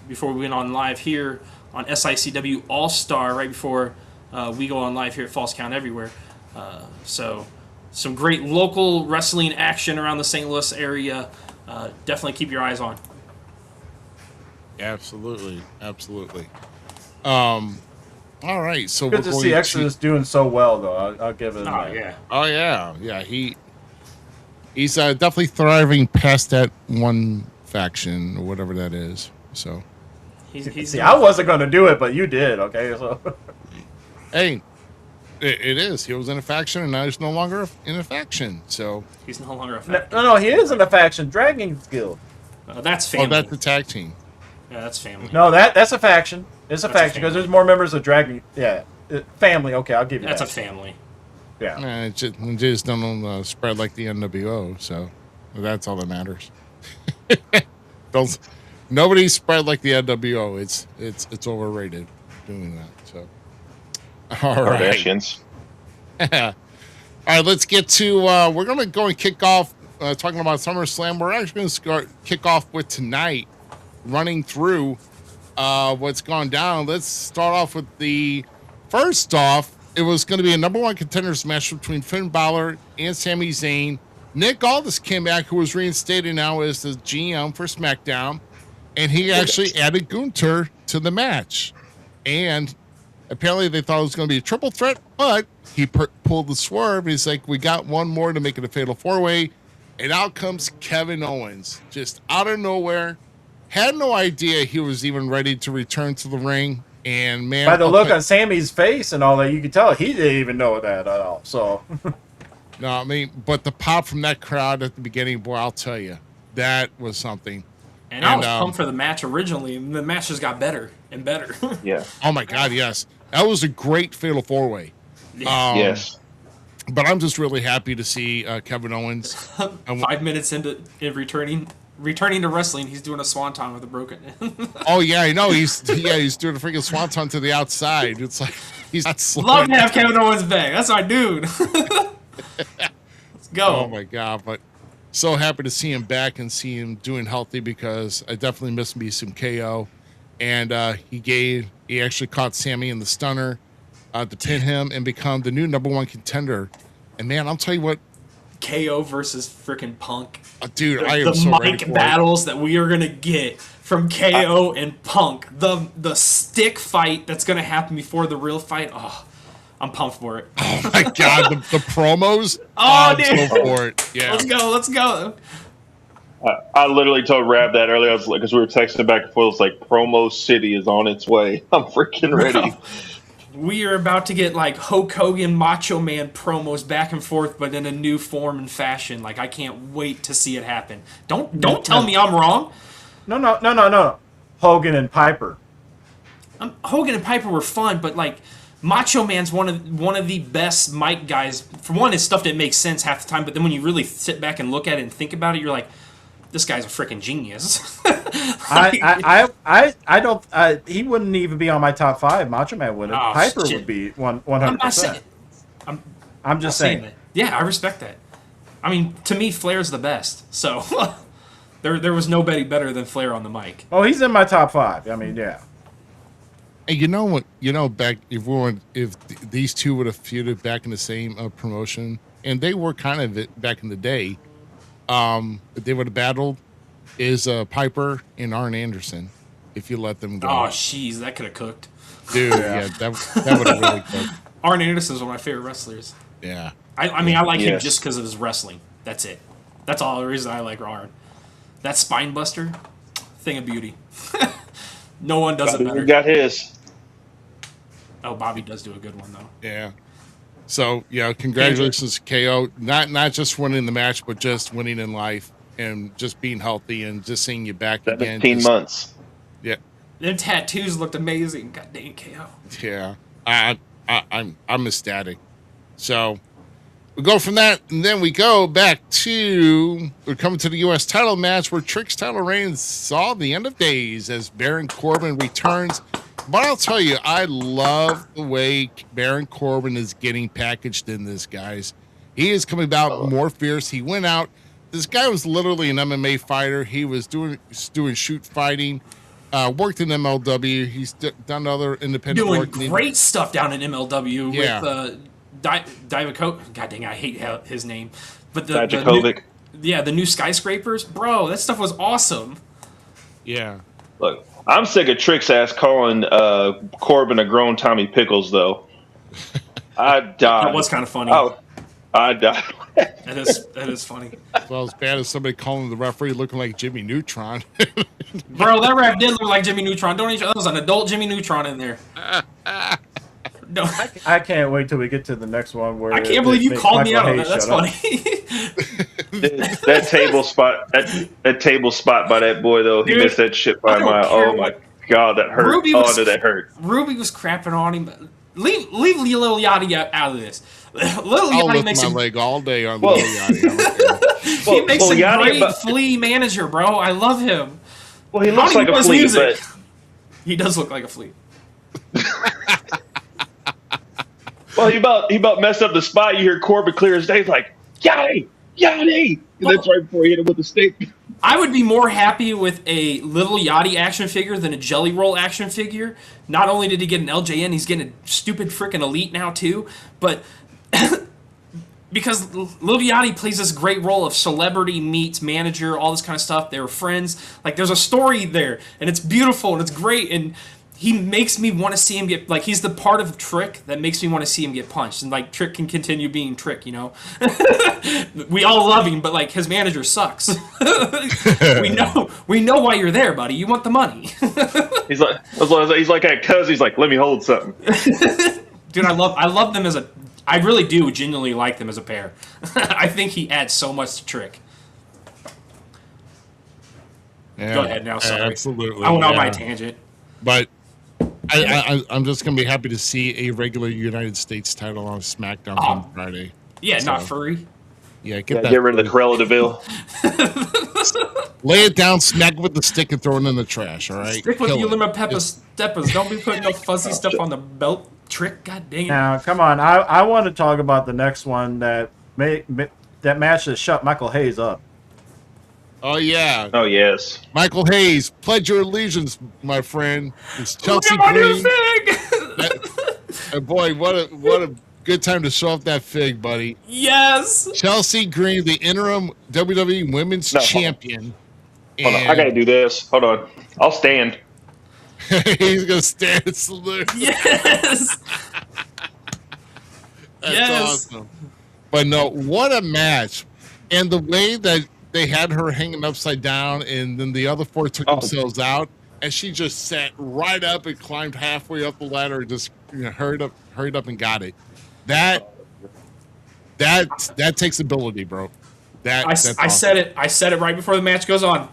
before we went on live here on SICW All Star right before we go on live here at Falls Count Everywhere. So some great local wrestling action around the St. Louis area. Definitely keep your eyes on. Absolutely. All right, so good to see Exodus doing so well, though. I'll give it. Oh yeah. He's definitely thriving past that one faction or whatever that is. So. See, I wasn't going to do it, but you did, okay? So. Hey, it is. He was in a faction, and now he's no longer in a faction. So he's no longer a faction. No, he is in a faction. Dragon Guild. That's family. Oh, that's the tag team. Yeah, that's family. No, that's a faction. It's a faction because there's more members of Dragon. Yeah, family. Okay, I'll give you that's that. a family. Yeah. It just don't spread like the NWO. So that's all that matters. Nobody spread like the NWO. It's overrated doing that. So, all right. Kardashians. All right, let's get to. We're gonna go and kick off talking about SummerSlam. We're actually gonna kick off with tonight, running through what's gone down. Let's start off with the first off. It was going to be a number one contenders match between Finn Balor and Sami Zayn. Nick Aldis came back, who was reinstated now as the GM for SmackDown, and he actually added Gunther to the match. And apparently they thought it was going to be a triple threat, but he pulled the swerve. He's like, we got one more to make it a fatal four-way. And out comes Kevin Owens, just out of nowhere. Had no idea he was even ready to return to the ring. And man, by the look on Sammy's face and all that, you could tell he didn't even know that at all. So, no, I mean, but the pop from that crowd at the beginning, boy, I'll tell you, that was something. And I was pumped for the match originally, and the match just got better and better. Yeah. Oh my God, yes, that was a great fatal four-way. Yes. But I'm just really happy to see Kevin Owens. 5 minutes into returning to wrestling, he's doing a swanton with a broken. Oh yeah, I know. He's doing a freaking swanton to the outside. It's like he's not slowing. Love to have Kevin Owens back. That's my dude. Let's go. Oh my God! But so happy to see him back and see him doing healthy, because I definitely miss me some KO. And he actually caught Sammy in the stunner to pin him and become the new number one contender. And man, I'll tell you what. KO versus freaking Punk. Dude, I am so ready for mic battles that we are gonna get from KO and Punk. The stick fight that's gonna happen before the real fight. Oh, I'm pumped for it. Oh my God, the promos. Oh, dude, dude. go for it. Yeah, let's go. I literally told Rab that earlier. I was like, because we were texting back and forth. It's like Promo City is on its way. I'm freaking ready. We are about to get like Hulk Hogan, Macho Man promos back and forth, but in a new form and fashion. Like, I can't wait to see it happen. Don't tell me I'm wrong. No. Hogan and Piper. Hogan and Piper were fun, but like Macho Man's one of the best mic guys. For one, his stuff didn't make sense half the time, but then when you really sit back and look at it and think about it, you're like, this guy's a freaking genius. I don't. He wouldn't even be on my top 5. Macho Man wouldn't. Oh, Piper shit. would be 100%. I'm I'm just saying. Yeah, I respect that. I mean, to me, Flair's the best. So there was nobody better than Flair on the mic. Oh, he's in my top 5. I mean, yeah. And you know what? You know, back if these two would have feuded back in the same promotion, and they were kind of it back in the day, if they would have battled, is Piper and Arn Anderson. If you let them go. Oh, jeez, that could have cooked. Dude, yeah, that would have really cooked. Arn Anderson is one of my favorite wrestlers. Yeah. I mean, I like him just because of his wrestling. That's it. That's all the reason I like Arn. That spine buster, thing of beauty. No one does it better. Got his. Oh, Bobby does do a good one though. Yeah. So yeah, congratulations, KO. Not just winning the match, but just winning in life and just being healthy and just seeing you back again. 17 months. Yeah. Them tattoos looked amazing. God dang, KO. Yeah. I'm ecstatic. So we go from that, and then we go back to we're coming to the U.S. title match where Trick's title reign saw the end of days as Baron Corbin returns. But I'll tell you, I love the way Baron Corbin is getting packaged in this, guys. He is coming out more fierce. He went out. This guy was literally an MMA fighter. He was doing shoot fighting. Worked in MLW. He's done other independent work. Doing great stuff down in MLW with Divakovic. God dang, I hate his name. But Divakovic. The new skyscrapers. Bro, that stuff was awesome. Yeah. Look, I'm sick of Trick's ass calling Corbin a grown Tommy Pickles, though. I died. That was kind of funny. Oh, I died. That is funny. Well, as bad as somebody calling the referee looking like Jimmy Neutron. Bro, that ref did look like Jimmy Neutron. That was an adult Jimmy Neutron in there. No. I can't wait till we get to the next one where I can't believe you called me out on that. That's funny. that table spot by that boy though, he missed that shit by a mile. Oh my god, that hurt. Did that hurt? Ruby was crapping on him. Leave Lil Yachty out of this. Lil Yachty makes my leg all day on Lil Yachty. He makes a great flea manager, bro. I love him. Well, he looks like a flea, but he does look like a flea. Well, he about messed up the spot. You hear Corbin clear as day. He's like, Yachty! And that's right before he hit him with the stick. I would be more happy with a Little Yachty action figure than a Jelly Roll action figure. Not only did he get an LJN, he's getting a stupid freaking Elite now too. But because Little Yachty plays this great role of celebrity meets manager, all this kind of stuff. They were friends. Like there's a story there, and it's beautiful and it's great. And he makes me want to see him get, like, he's the part of Trick that makes me want to see him get punched. And, like, Trick can continue being Trick, you know? We all love him, but, like, his manager sucks. We know why you're there, buddy. You want the money. He's like that cuz. He's like, let me hold something. Dude, I love them I really do genuinely like them as a pair. I think he adds so much to Trick. Yeah, Go ahead now, sorry. Absolutely. I went on my tangent. But I'm just going to be happy to see a regular United States title on SmackDown on Friday. Yeah, so, not furry. Yeah, get rid of the Cruella DeVille. Lay it down, smack it with the stick, and throw it in the trash, all right? Stick with Ulima Peppa Steppers. Don't be putting no fuzzy stuff on the belt. Trick, god dang it. Now, come on. I want to talk about the next one that match that shut Michael Hayes up. Oh, yeah. Oh, yes. Michael Hayes, pledge your allegiance, my friend. It's Chelsea Green. Boy, what a good time to show off that fig, buddy. Yes. Chelsea Green, the interim WWE Women's Champion. Hold on. I got to do this. Hold on. I'll stand. He's going to stand and salute. Yes. That's awesome. But no, what a match. And the way that they had her hanging upside down, and then the other four took themselves out, and she just sat right up and climbed halfway up the ladder and just hurried up and got it. That takes ability, bro. That's awesome. I said it right before the match goes on.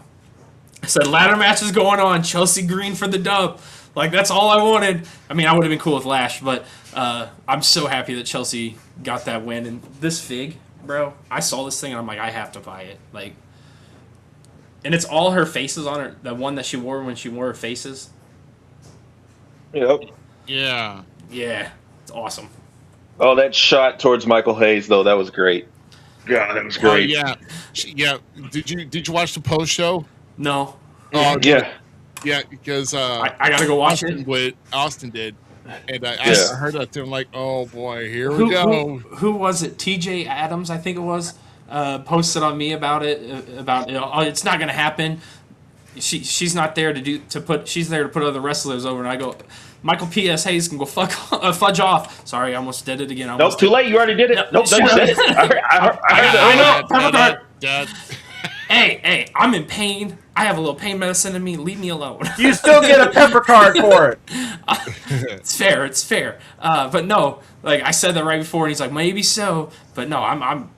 I said ladder match is going on. Chelsea Green for the dub. Like, that's all I wanted. I mean, I would have been cool with Lash, but I'm so happy that Chelsea got that win. And this fig, bro, I saw this thing and I'm like, I have to buy it. Like, and it's all her faces on her. The one that she wore when she wore her faces. Yep. Yeah. Yeah. It's awesome. Oh, that shot towards Michael Hayes though, that was great. God, that was great. Yeah. Did you watch the post show? No. Oh, Yeah. Yeah, because I gotta go watch it. Austin did, and I heard that too. I'm like, oh boy, here we go. Who was it? TJ Adams, I think it was. Posted on me about it. About oh, it's not gonna happen. She's not there she's there to put other wrestlers over, and I go, Michael P.S. Hayes can go fudge off. Sorry, I almost did it again. Nope, too late. You already did it. Nope, done said it. I know. Hey, I'm in pain. I have a little pain medicine in me. Leave me alone. You still get a pepper card for it. It's fair. But no, like I said that right before, and he's like, maybe so. But no, I'm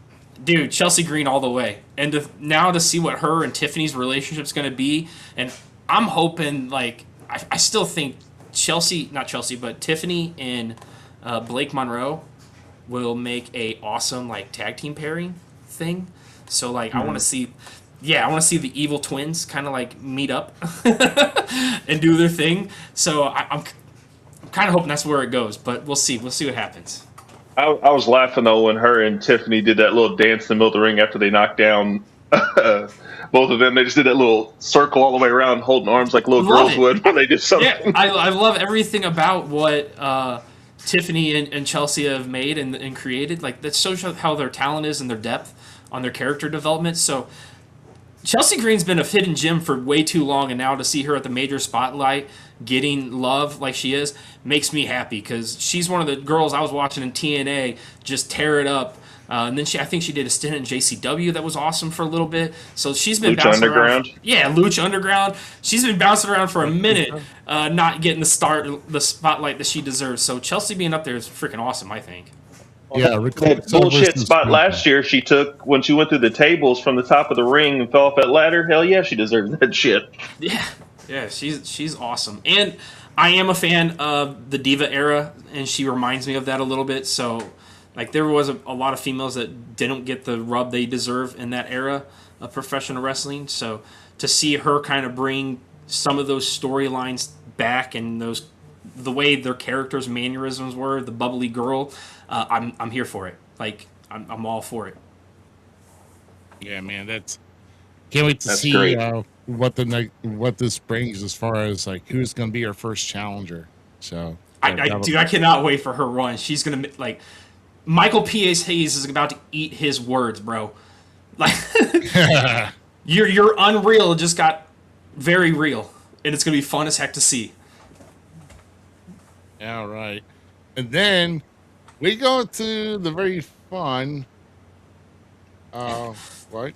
dude, Chelsea Green all the way. And now to see what her and Tiffany's relationship's going to be, and I'm hoping, like, I still think but Tiffany and Blake Monroe will make a awesome, like, tag team pairing thing. So, like, I want to see the evil twins kind of, like, meet up and do their thing. So I'm kind of hoping that's where it goes, but we'll see. We'll see what happens. I was laughing though when her and Tiffany did that little dance in the middle of the ring after they knocked down both of them. They just did that little circle all the way around, holding arms like little girls would when they did something. Yeah, I love everything about what Tiffany and Chelsea have made and created. Like, that shows how their talent is and their depth on their character development. So Chelsea Green's been a hidden gem for way too long, and now to see her at the major spotlight getting love like she is makes me happy, because she's one of the girls I was watching in TNA just tear it up. And then I think she did a stint in JCW that was awesome for a little bit. So she's been Lucha bouncing Underground. around. Yeah, Lucha Underground. She's been bouncing around for a minute, not getting the spotlight that she deserves. So Chelsea being up there is freaking awesome, I think. Yeah, that bullshit spot last year she took when she went through the tables from the top of the ring and fell off that ladder. Hell yeah, she deserves that shit. Yeah, she's awesome. And I am a fan of the Diva era, and she reminds me of that a little bit. So, like, there was a lot of females that didn't get the rub they deserve in that era of professional wrestling. So to see her kind of bring some of those storylines back and the way their characters' mannerisms were, the bubbly girl, I'm here for it. Like, I'm all for it. Yeah, man, can't wait to see what this brings as far as, like, who's going to be our first challenger. So I cannot wait for her run. She's gonna, like, Michael P.S. Hayes is about to eat his words, bro. Like, you're unreal. It just got very real, and it's gonna be fun as heck to see. All right, and then we go to the very fun. What?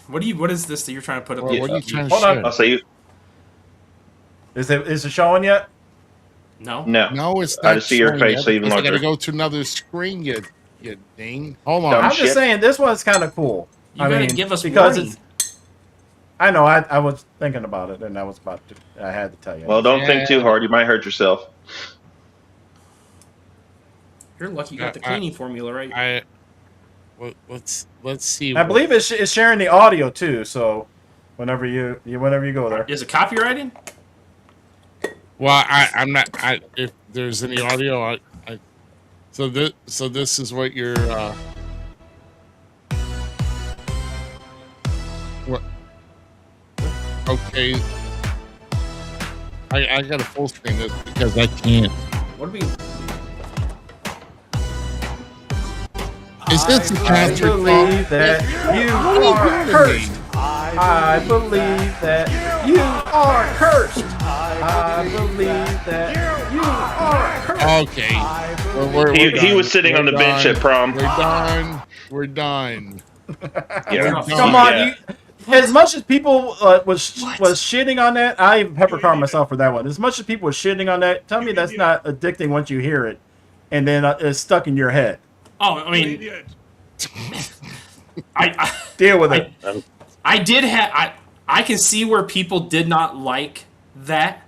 What is this that you're trying to put up? What are you trying to Hold share? on. I'll say you. Is it showing yet? No, it's not. I just see your face even I larger. gotta go to another screen. You ding. Hold on. Dumb I'm shit. just saying this one's kind of cool. You gotta give us because warning. I know. I was thinking about it, and I had to tell you. Well, don't think too hard. You might hurt yourself. You're lucky you got the cleaning formula right. Let's see. I believe it's sharing the audio too. So whenever you go there, Is it copyrighted? Well, I'm not. If there's any audio, so this is what you're. What? Okay. I got a full screen this because I can't. What do we? Is this the I Patrick? believe that you are cursed. I believe that you are cursed. I believe that you are cursed. Okay. He was sitting on the bench at prom. We're done. Yeah. Come on, as much as people was shitting on that, I even pepper car myself for that one. As much as people were shitting on that, tell me that's not addicting once you hear it, and then it's stuck in your head. Oh, I mean, I Deal with it. I did have. I can see where people did not like that,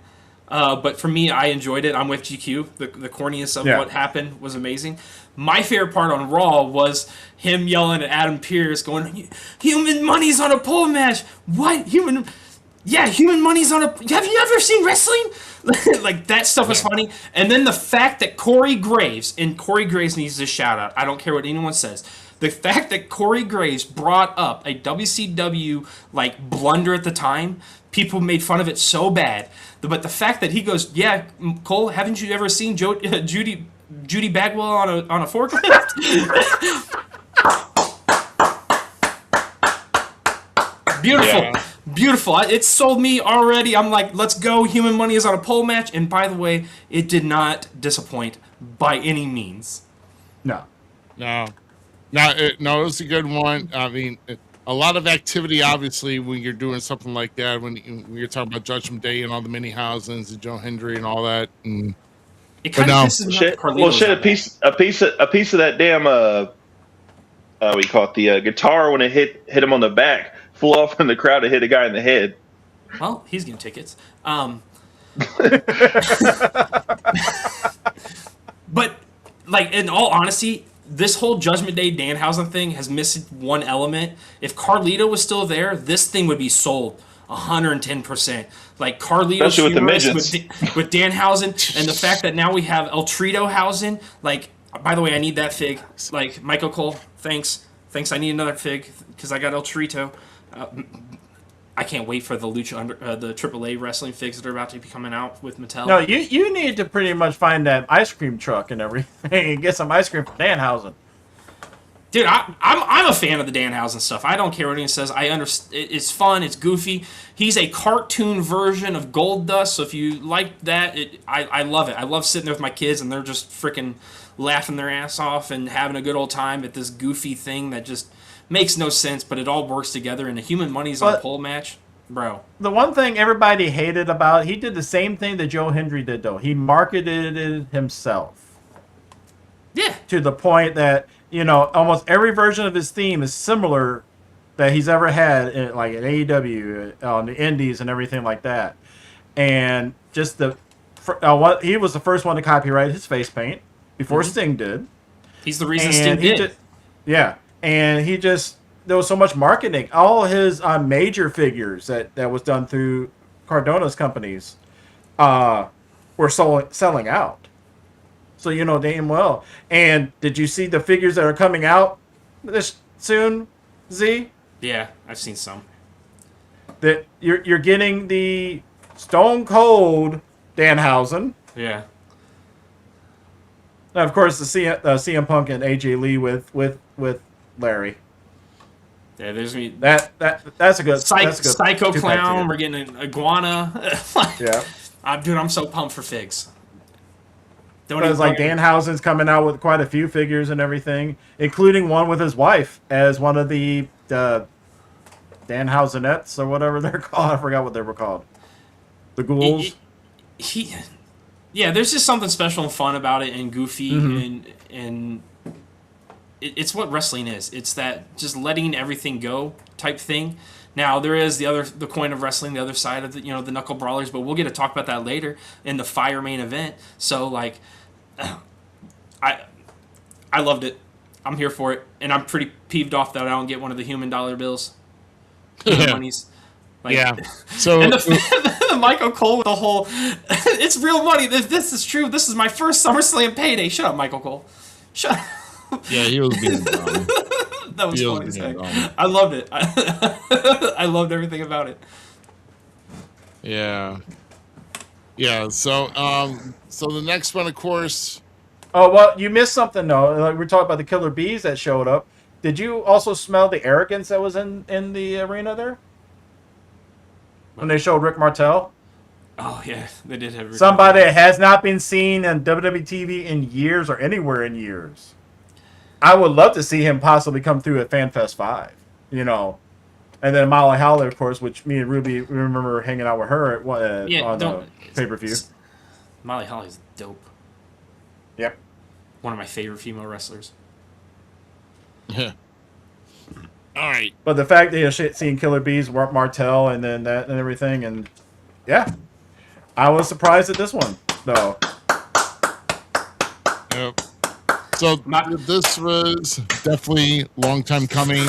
but for me, I enjoyed it. I'm with GQ. The corniness of what happened was amazing. My favorite part on Raw was him yelling at Adam Pearce, going, "Human money's on a pole match. What human? yeah, human money's on a. Have you ever seen wrestling? Like that stuff was funny. And then the fact that Corey Graves needs a shout out. I don't care what anyone says. The fact that Corey Graves brought up a WCW like blunder at the time, people made fun of it so bad. But the fact that he goes, yeah, Cole, haven't you ever seen Judy Bagwell on a forklift? Beautiful. Yeah. Beautiful. It sold me already. I'm like, let's go. Human Money is on a pole match. And by the way, it did not disappoint by any means. No, it was a good one. I mean, a lot of activity, obviously, when you're doing something like that, when you're talking about Judgment Day and all the mini housings and Joe Hendry and all that. And, it kind of pisses me off. A piece of that damn, we call it the guitar when it hit him on the back. Flew off in the crowd and hit a guy in the head. Well, he's getting tickets. But, like, in all honesty, this whole Judgment Day Danhausen thing has missed one element. If Carlito was still there, this thing would be sold 110%. Like, Carlito with the midgets. with Danhausen, and the fact that now we have El Tritohausen. Like, by the way, I need that fig. Like, Michael Cole, thanks. I need another fig because I got El Trito. I can't wait for the the AAA wrestling figs that are about to be coming out with Mattel. No, you need to pretty much find that ice cream truck and everything and get some ice cream from Danhausen. Dude, I'm a fan of the Danhausen stuff. I don't care what anyone says. I understand. It's fun. It's goofy. He's a cartoon version of Goldust. So if you like that, I love it. I love sitting there with my kids and they're just freaking laughing their ass off and having a good old time at this goofy thing that just makes no sense, but it all works together. And the Human Money's on a pole match, bro. The one thing everybody hated about he did the same thing that Joe Hendry did, though. He marketed it himself. Yeah. To the point that, almost every version of his theme is similar that he's ever had, in AEW, on the Indies and everything like that. And just he was the first one to copyright his face paint before Sting did. He's the reason Sting did. Yeah. And there was so much marketing. All his major figures that was done through Cardona's companies were selling out. So damn well. And did you see the figures that are coming out this soon, Z? Yeah, I've seen some. That you're getting the Stone Cold Danhausen. Yeah. And of course, the CM Punk and AJ Lee with Larry. Yeah, there's me. That's a good. Psycho Clown. We're getting an iguana. Yeah. I'm so pumped for figs. It's like Danhausen's coming out with quite a few figures and everything, including one with his wife as one of the Danhausenettes or whatever they're called. I forgot what they were called. The ghouls. Yeah, there's just something special and fun about it, and goofy, and it's what wrestling is. It's that just letting everything go type thing. Now there is the coin of wrestling, the other side of the the knuckle brawlers, but we'll get to talk about that later in the Fire main event. So like, I loved it. I'm here for it, and I'm pretty peeved off that I don't get one of the human dollar bills. Monies. Like, yeah. So and the Michael Cole with the whole, it's real money. This is true. This is my first SummerSlam payday. Shut up, Michael Cole. Shut up. Yeah, he was being dumb. That was funny as heck. I loved it. I loved everything about it. Yeah. Yeah. So the next one, of course. Oh well, you missed something though. Like we're talking about the Killer Bees that showed up. Did you also smell the arrogance that was in the arena there when they showed Rick Martel? Oh yeah, they did have somebody that has not been seen on WWE TV in years or anywhere in years. I would love to see him possibly come through at FanFest 5, And then Molly Holly, of course, which me and Ruby remember hanging out with her on the pay-per-view. Molly Holly's dope. Yep. One of my favorite female wrestlers. Yeah. All right. But the fact that seeing Killer Bees, Martel, and then that and everything, and yeah. I was surprised at this one, though. Yep. So this was definitely a long time coming.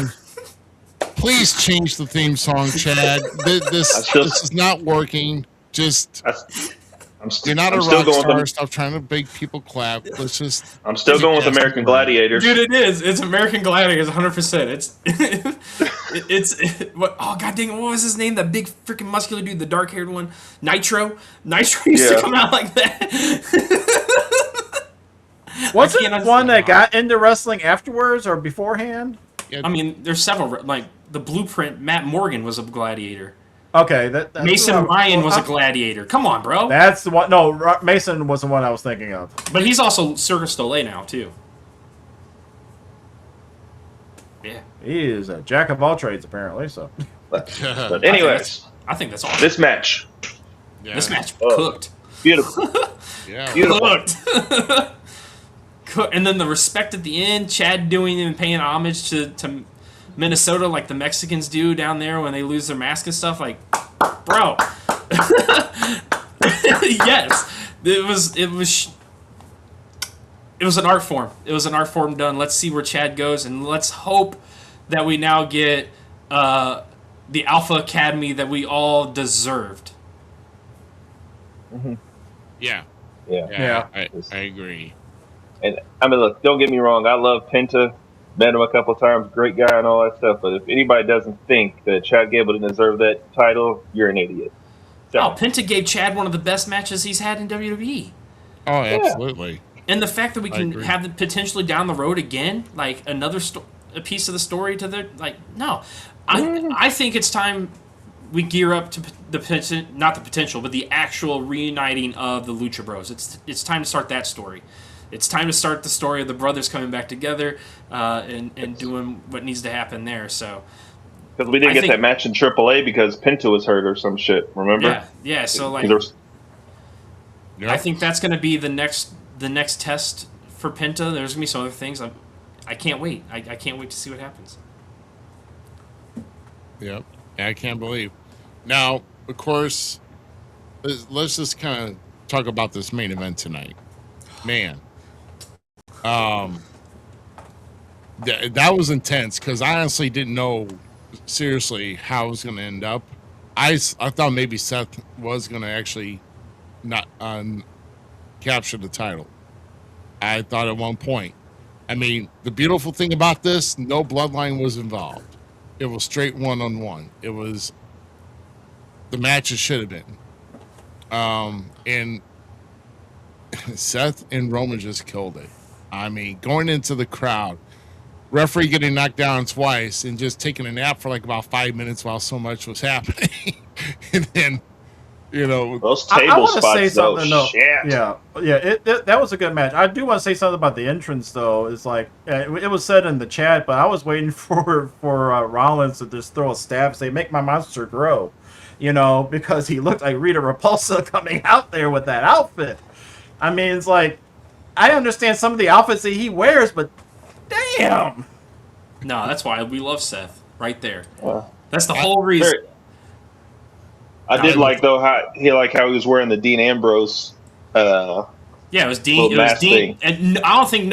Please change the theme song, Chad. This is not working. You're not a rock star. Stop trying to make people clap. I'm still going with American Gladiators. Dude, it is. It's American Gladiators, 100%. Oh, god dang it, what was his name? That big freaking muscular dude, the dark-haired one? Nitro? Nitro used to come out like that. Wasn't it one that got into wrestling afterwards or beforehand? Yeah. I mean, there's several. Like, the Blueprint, Matt Morgan was a gladiator. Okay, that's Mason Ryan was a gladiator. Come on, bro. That's the one. No, Mason was the one I was thinking of. But he's also Circus Soleil now, too. Yeah. He is a jack of all trades, apparently. So. But anyways, I think that's awesome. This match. Yeah. This match cooked. Beautiful. Yeah. Beautiful. Cooked. And then the respect at the end, Chad doing and paying homage to Minnesota like the Mexicans do down there when they lose their mask and stuff. Like, bro. Yes. It was an art form. It was an art form done. Let's see where Chad goes, and let's hope that we now get the Alpha Academy that we all deserved. Mm-hmm. Yeah. I agree. And I mean, look, don't get me wrong. I love Penta. Met him a couple of times. Great guy and all that stuff. But if anybody doesn't think that Chad Gable didn't deserve that title, you're an idiot. So. Oh, Penta gave Chad one of the best matches he's had in WWE. Oh, absolutely. And the fact that we can have it potentially down the road again, like another a piece of the story to the no, I think it's time we gear up to not the potential, but the actual reuniting of the Lucha Bros. It's time to start that story. It's time to start the story of the brothers coming back together and doing what needs to happen there. So. Because we didn't get that match in AAA because Pinto was hurt or some shit. Remember? Yeah. So like, I think that's going to be the next test for Penta. There's going to be some other things. I can't wait. I can't wait to see what happens. Yep. I can't believe. Now, of course, let's just kind of talk about this main event tonight. Man. That was intense because I honestly didn't know seriously how it was going to end up. I thought maybe Seth was going to actually not capture the title. I thought at one point. I mean, the beautiful thing about this, no bloodline was involved. It was straight one-on-one. It was the match it should have been. And Seth and Roman just killed it. I mean, going into the crowd, referee getting knocked down twice and just taking a nap for like about 5 minutes while so much was happening. And then, those table spots, though, shit. Yeah, that was a good match. I do want to say something about the entrance, though. It's like, it was said in the chat, but I was waiting for Rollins to just throw a stab, say, make my monster grow, because he looked like Rita Repulsa coming out there with that outfit. I mean, it's like, I understand some of the outfits that he wears, but damn. No, that's why we love Seth right there. That's the whole reason. I did like though how he was wearing the Dean Ambrose. Yeah, it was Dean. It was Dean, and I don't think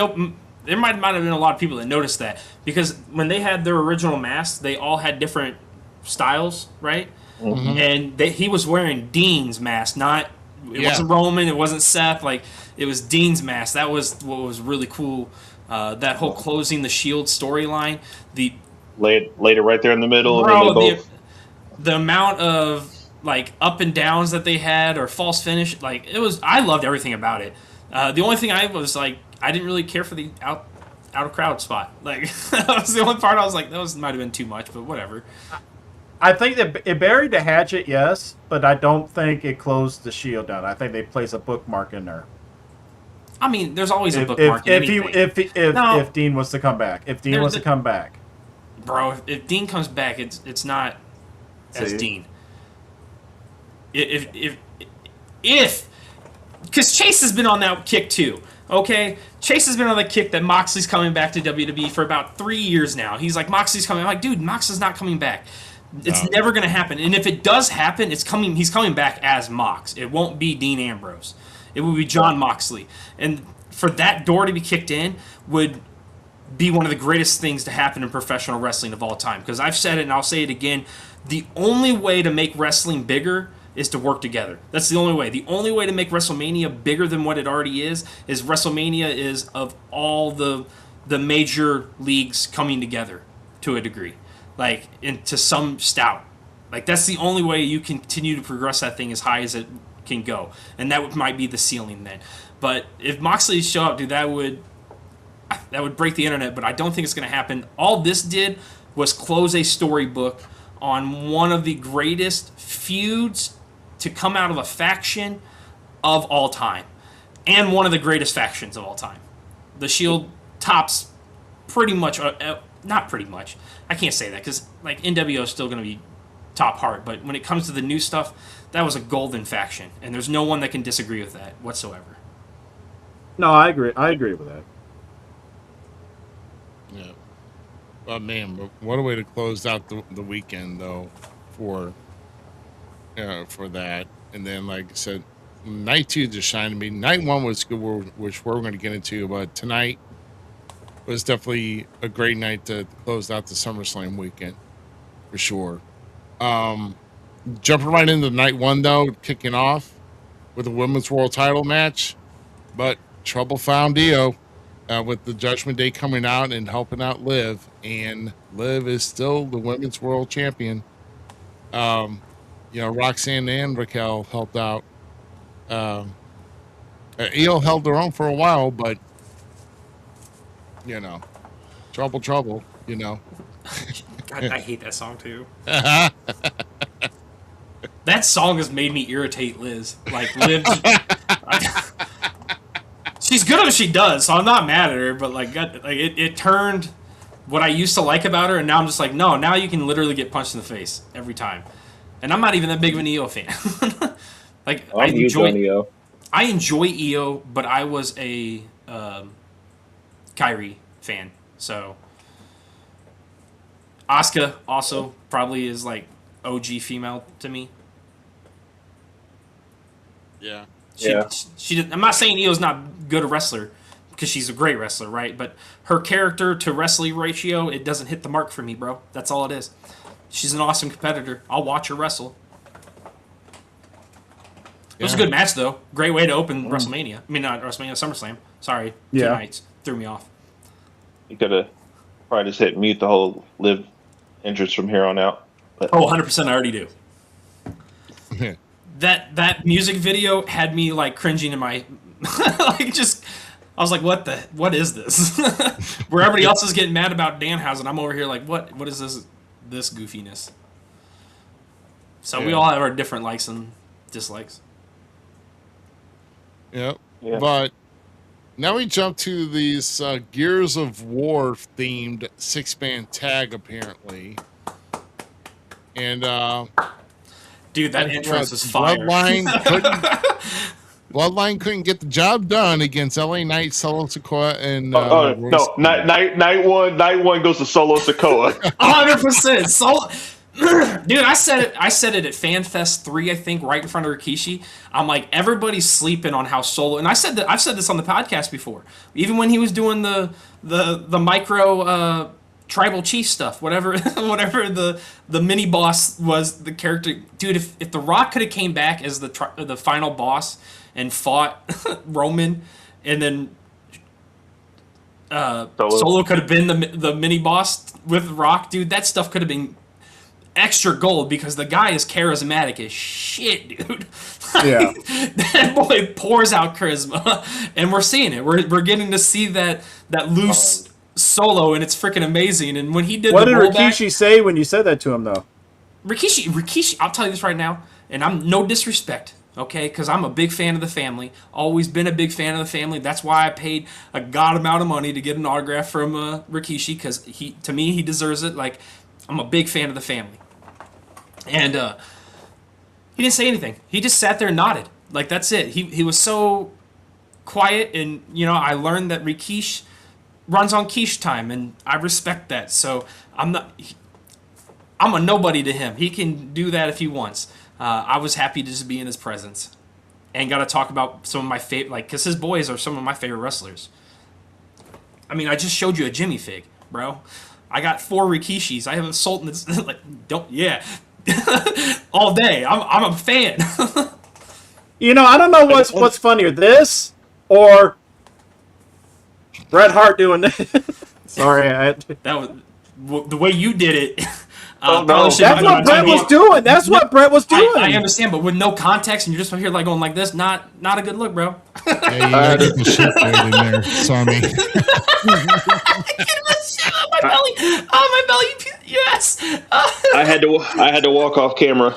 there might have been a lot of people that noticed that because when they had their original masks, they all had different styles, right? Mm-hmm. And he was wearing Dean's mask, not. It wasn't Roman. It wasn't Seth. Like, it was Dean's mask. That was what was really cool. That whole closing the Shield storyline. Laid it right there in the middle. Bro, and then the amount of like up and downs that they had or false finish, like it was. I loved everything about it. The only thing I was like, I didn't really care for the out of crowd spot. Like that was the only part I was like, that might have been too much, but whatever. I think that it buried the hatchet, yes, but I don't think it closed the Shield down. I think they placed a bookmark in there. I mean, there's always a bookmark if Dean was to come back. If Dean was to come back. Bro, if Dean comes back, it's not as Dean. If because Chase has been on that kick too. Okay, Chase has been on the kick that Moxley's coming back to WWE for about 3 years now. He's like, Moxley's coming. I'm like, dude, Moxley's not coming back. It's never going to happen. And if it does happen, he's coming back as Mox. It won't be Dean Ambrose. It will be John Moxley. And for that door to be kicked in would be one of the greatest things to happen in professional wrestling of all time. Because I've said it and I'll say it again. The only way to make wrestling bigger is to work together. That's the only way. The only way to make WrestleMania bigger than what it already is WrestleMania is of all the major leagues coming together to a degree. Like, into some stout. Like, that's the only way you continue to progress that thing as high as it can go. And that might be the ceiling then. But if Moxley show up, dude, that would break the internet, but I don't think it's going to happen. All this did was close a storybook on one of the greatest feuds to come out of a faction of all time. And one of the greatest factions of all time. The Shield tops pretty much, not pretty much. I can't say that because like NWO is still going to be top heart, but when it comes to the new stuff, that was a golden faction, and there's no one that can disagree with that whatsoever. No, I agree. I agree with that. Yeah. But man, what a way to close out the weekend though for that. And then like I said, night 2 just shined to me. Night 1 was good, which we're going to get into, but tonight was definitely a great night to close out the SummerSlam weekend for sure. Jumping right into night 1 though, kicking off with a women's world title match, but trouble found Io with the Judgment Day coming out and helping out Liv, and Liv is still the women's world champion. Roxanne and Raquel helped out. Io held their own for a while, but trouble. God, I hate that song too. That song has made me irritate Liz. Like, Liv, she's good at what she does, so I'm not mad at her. But it turned what I used to like about her, and now I'm just like, no. Now you can literally get punched in the face every time, and I'm not even that big of an EO fan. I enjoy EO, but I was a Kyrie fan, so. Asuka also probably is like OG female to me. Yeah. I'm not saying Io's not good a wrestler because she's a great wrestler, right? But her character to wrestling ratio, it doesn't hit the mark for me, bro. That's all it is. She's an awesome competitor. I'll watch her wrestle. It was a good match, though. Great way to open WrestleMania. I mean, not WrestleMania, SummerSlam. Sorry. 2 nights. Threw me off. You could have probably just hit mute the whole Liv entrance from here on out. But. 100% I already do. That music video had me like cringing in my I was like, what is this? Where everybody else is getting mad about Danhausen, I'm over here like, what is this goofiness? So we all have our different likes and dislikes. Yep. Yeah. But now we jump to these Gears of War themed 6-man tag apparently. And dude, that entrance was fire. Bloodline couldn't get the job done against LA Knight, Solo Sikoa, and night one goes to Solo Sikoa. 100%. Solo. Dude, I said it at FanFest 3, I think, right in front of Rikishi. I'm like, everybody's sleeping on how Solo, and I've said this on the podcast before. Even when he was doing the micro tribal chief stuff, whatever the mini boss was, the character, dude. If The Rock could have came back as the final boss and fought Roman, and then Solo could have been the mini boss with Rock, dude, that stuff could have been extra gold because the guy is charismatic as shit, dude. Yeah. That boy pours out charisma, and we're seeing it. We're getting to see that loose Solo, and it's freaking amazing. And when he did, what did Rikishi say when you said that to him, though? Rikishi, I'll tell you this right now, and I'm no disrespect, okay? Because I'm a big fan of the family. Always been a big fan of the family. That's why I paid a god amount of money to get an autograph from Rikishi, because to me he deserves it. Like, I'm a big fan of the family. And he didn't say anything. He just sat there and nodded. Like, that's it. He was so quiet, and, I learned that Rikishi runs on quiche time, and I respect that. So I'm a nobody to him. He can do that if he wants. I was happy to just be in his presence. And got to talk about some of my favorite, because his boys are some of my favorite wrestlers. I mean, I just showed you a Jimmy Fig, bro. I got 4 Rikishis. I have a Sultan that's like, all day. I'm a fan. I don't know what's funnier, this or Bret Hart doing this. Sorry, that was the way you did it. That's what Bret was doing. That's what Bret was doing. I understand, but with no context, and you're just here like going like this, not a good look, bro. Hey, you gotta get the shit right in there, Sammy. My belly. Oh, my belly. Yes. I had to walk off camera.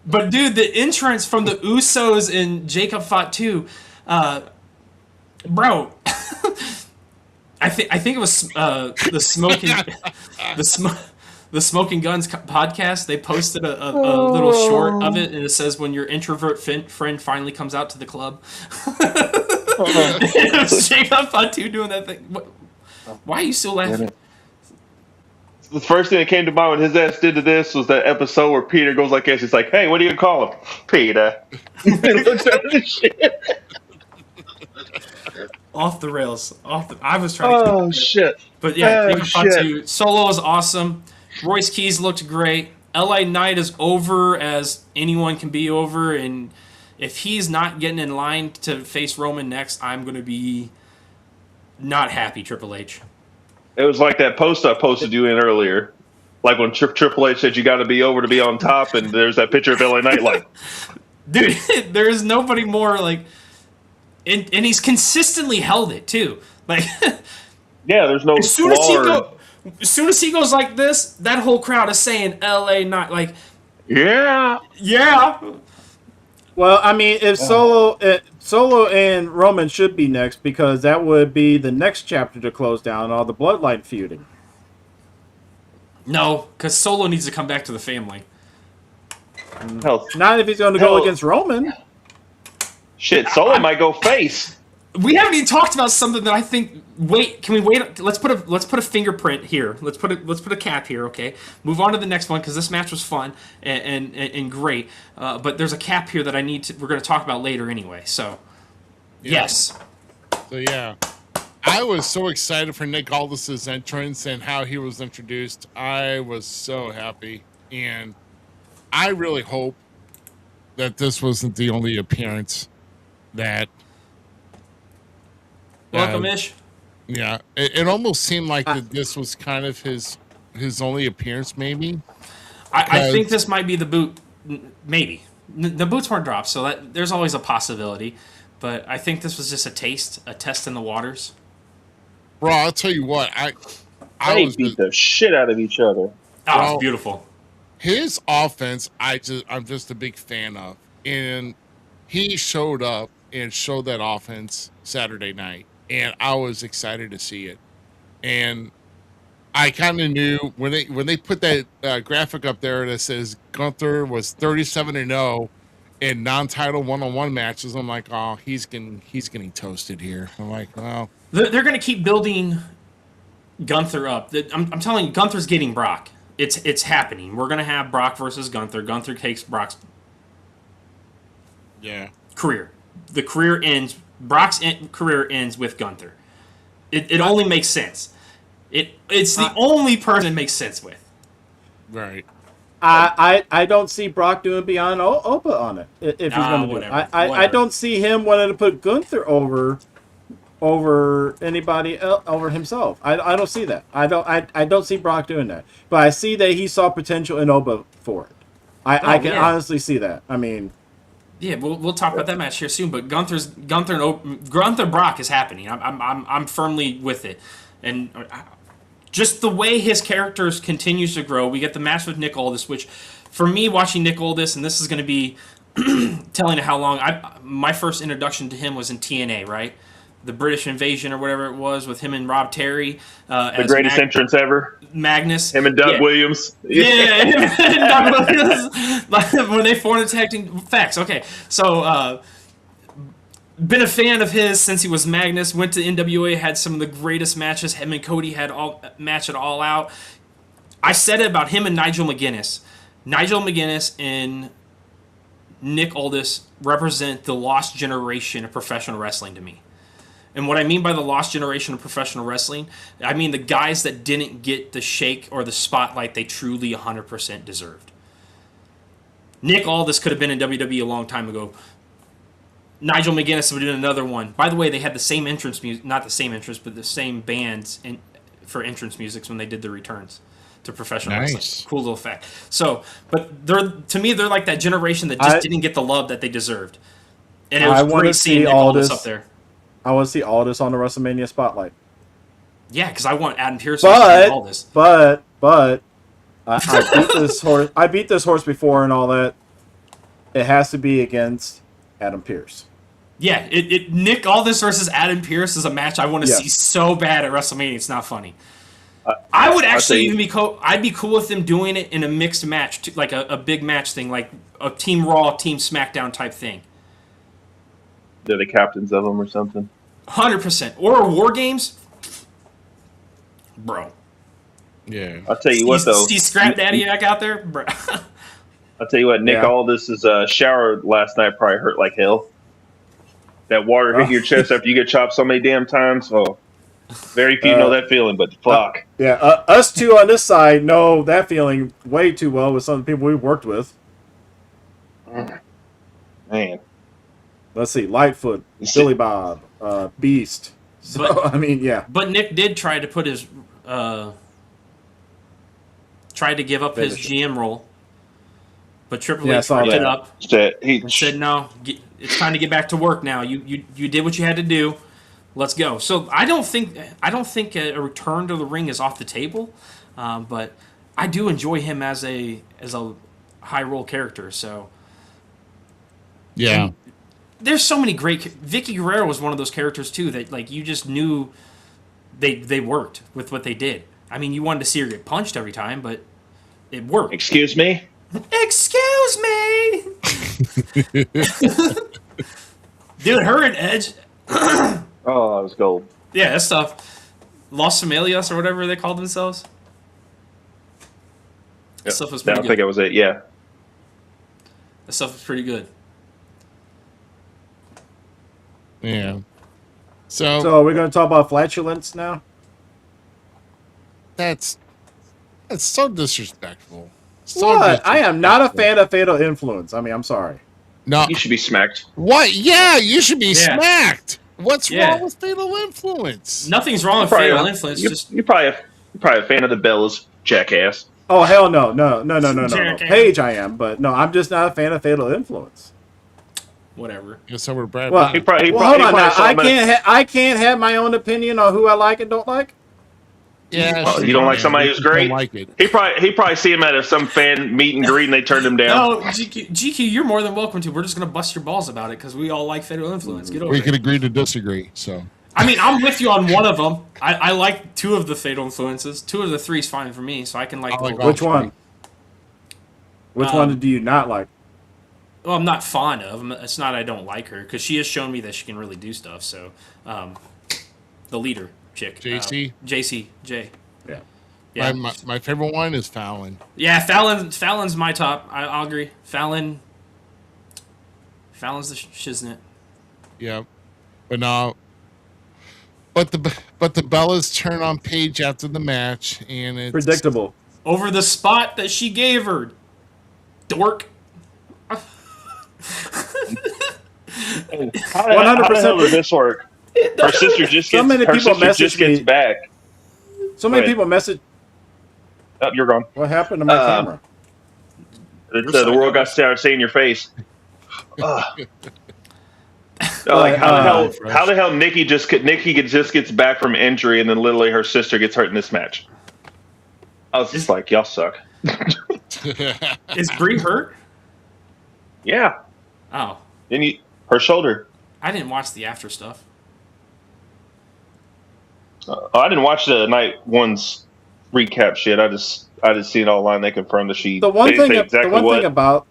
But dude, the entrance from the Usos and Jacob Fought too, bro. I think it was the Smoking Guns podcast. They posted a little short of it, and it says when your introvert friend finally comes out to the club. It was Jacob Fought doing that thing. Why are you still laughing? The first thing that came to mind when his ass did to this was that episode where Peter goes like this. He's like, "Hey, what do you call him?" Peter. Off the rails. I was trying to. Oh shit! But yeah, Solo is awesome. Royce Keys looked great. LA Knight is over as anyone can be over, and if he's not getting in line to face Roman next, I'm going to be not happy. Triple H. It was like that post I posted you in earlier, like when Triple H said you got to be over to be on top, and there's that picture of LA Knight like, dude, there is nobody more like. And he's consistently held it too. Like, yeah, there's no. As soon as he goes like this, that whole crowd is saying "L.A. not like." Yeah. Well, I mean, if Solo and Roman should be next, because that would be the next chapter to close down all the bloodline feuding. No, because Solo needs to come back to the family. Not if he's going to go against Roman. Shit, Solo might go face. We haven't even talked about something that I think. Wait, can we wait? Let's put a fingerprint here. Let's put a cap here. Okay, move on to the next one because this match was fun and great. But there's a cap here that we're going to talk about later anyway. So, yes. So yeah, I was so excited for Nick Aldis's entrance and how he was introduced. I was so happy, and I really hope that this wasn't the only appearance. That welcome ish. Yeah, it almost seemed like that this was kind of his only appearance, maybe. I think this might be the boot. Maybe the boots weren't dropped, so that there's always a possibility. But I think this was just a test in the waters. Bro, I'll tell you what, they beat the shit out of each other. Oh, it's beautiful. His offense, I'm just a big fan of, and he showed up and showed that offense Saturday night, and I was excited to see it. And I kind of knew when they put that graphic up there that says Gunther was 37-0 in non-title one-on-one matches. I'm like, oh, he's getting toasted here. I'm like, well, they're going to keep building Gunther up. I'm telling you, Gunther's getting Brock. It's happening. We're going to have Brock versus Gunther. Gunther takes Brock's career. The career ends. Brock's career ends with Gunther. It only makes sense. It's the only person it makes sense with. Right. I don't see Brock doing beyond Opa on it. If he's going to do it, I don't see him wanting to put Gunther over anybody else, over himself. I don't see that. I don't see Brock doing that. But I see that he saw potential in Oba for it. I can honestly see that. I mean, yeah, we'll talk about that match here soon. But Gunther Brock is happening. I'm firmly with it, and just the way his character continues to grow. We get the match with Nick Aldis, which for me, watching Nick Aldis, and this is going to be telling you how long my first introduction to him was in TNA, right? The British Invasion or whatever it was with him and Rob Terry. The greatest entrance ever. Magnus. Him and Doug Williams. Yeah, him and Doug Williams. When they formed a tag team. Facts, okay. So, been a fan of his since he was Magnus. Went to NWA, had some of the greatest matches. Him and Cody had match it all out. I said it about him and Nigel McGuinness. Nigel McGuinness and Nick Aldis represent the lost generation of professional wrestling to me. And what I mean by the lost generation of professional wrestling, I mean the guys that didn't get the shake or the spotlight they truly 100% deserved. Nick Aldis could have been in WWE a long time ago. Nigel McGuinness would have been another one. By the way, they had the same entrance music, not the same entrance, but the same bands for entrance musics when they did the returns to professional wrestling. Cool little fact. So, but to me, they're like that generation that just didn't get the love that they deserved. And it was great seeing Nick Aldis up there. I want to see Aldis on the WrestleMania spotlight. Yeah, because I want Adam Pearce to see Aldis. But I beat this horse. I beat this horse before and all that. It has to be against Adam Pearce. Yeah, Nick Aldis versus Adam Pearce is a match I want to see so bad at WrestleMania. It's not funny. I would actually even I'd be cool with them doing it in a mixed match, like a big match thing, like a Team Raw, Team SmackDown type thing. They're the captains of them or something. 100%. Or War Games. Bro. Yeah. I'll tell you what, though. See Scrap Daddy back out there? Bro. I'll tell you what, Nick Aldis' shower last night probably hurt like hell. That water hitting your chest after you get chopped so many damn times. Oh, very few know that feeling, but fuck. Us two on this side know that feeling way too well with some of the people we've worked with. Man. Let's see, Lightfoot, Billy Bob, Beast. So, I mean, yeah. But Nick did try to put his... tried to give up his GM role. But Triple H picked it up and said, no, it's time to get back to work now. You did what you had to do. Let's go. So I don't think a return to the ring is off the table, but I do enjoy him as a high role character. So yeah, there's so many great. Vicky Guerrero was one of those characters too that like you just knew they worked with what they did. I mean, you wanted to see her get punched every time, but it worked. Excuse me. Excuse me. Dude, her and Edge. Oh, that was gold. Yeah, that stuff. Los Familias or whatever they called themselves. That stuff was pretty good. I think that was it, yeah. That stuff was pretty good. Yeah. So we're going to talk about flatulence now? That's so disrespectful. What? I am not a fan of Fatal Influence. I mean, I'm sorry. No, you should be smacked. What? Yeah, you should be smacked. What's wrong with Fatal Influence? Nothing's wrong with Fatal Influence. You're probably a fan of the Bellas, jackass. Oh hell no. Paige, I am, but no, I'm just not a fan of Fatal Influence. Whatever. Yeah, so we're Brad. Well, hold on now. I can't have my own opinion on who I like and don't like. Yeah, you don't like somebody who's great. Like it. He probably see him at some fan meet and greet and they turned him down. No, GQ, you're more than welcome to. We're just gonna bust your balls about it because we all like Fatal Influence. Get over it. We can agree to disagree. So I mean, I'm with you on one of them. I like two of the Fatal Influences. Two of the three is fine for me, so I can like. Which one? Which one do you not like? Well, I'm not fond of. It's not I don't like her because she has shown me that she can really do stuff. So, the leader chick, JC. Yeah. My favorite one is Fallon. Yeah, Fallon's my top. I'll agree. Fallon's the shiznit. Yeah, but no. But the Bellas turn on Paige after the match, and it's predictable. Over the spot that she gave her, dork. 100%. How does this work? Her sister just gets back. So many people message. Oh, you're gone. What happened to my camera? The world got to see in your face. Like how the hell Nikki just gets back from injury and then literally her sister gets hurt in this match. I was just like, y'all suck. Is Brie hurt? Yeah. Oh. Then her shoulder. I didn't watch the after stuff. I didn't watch the night one's recap shit. I just seen it online. They confirmed that she. The one thing about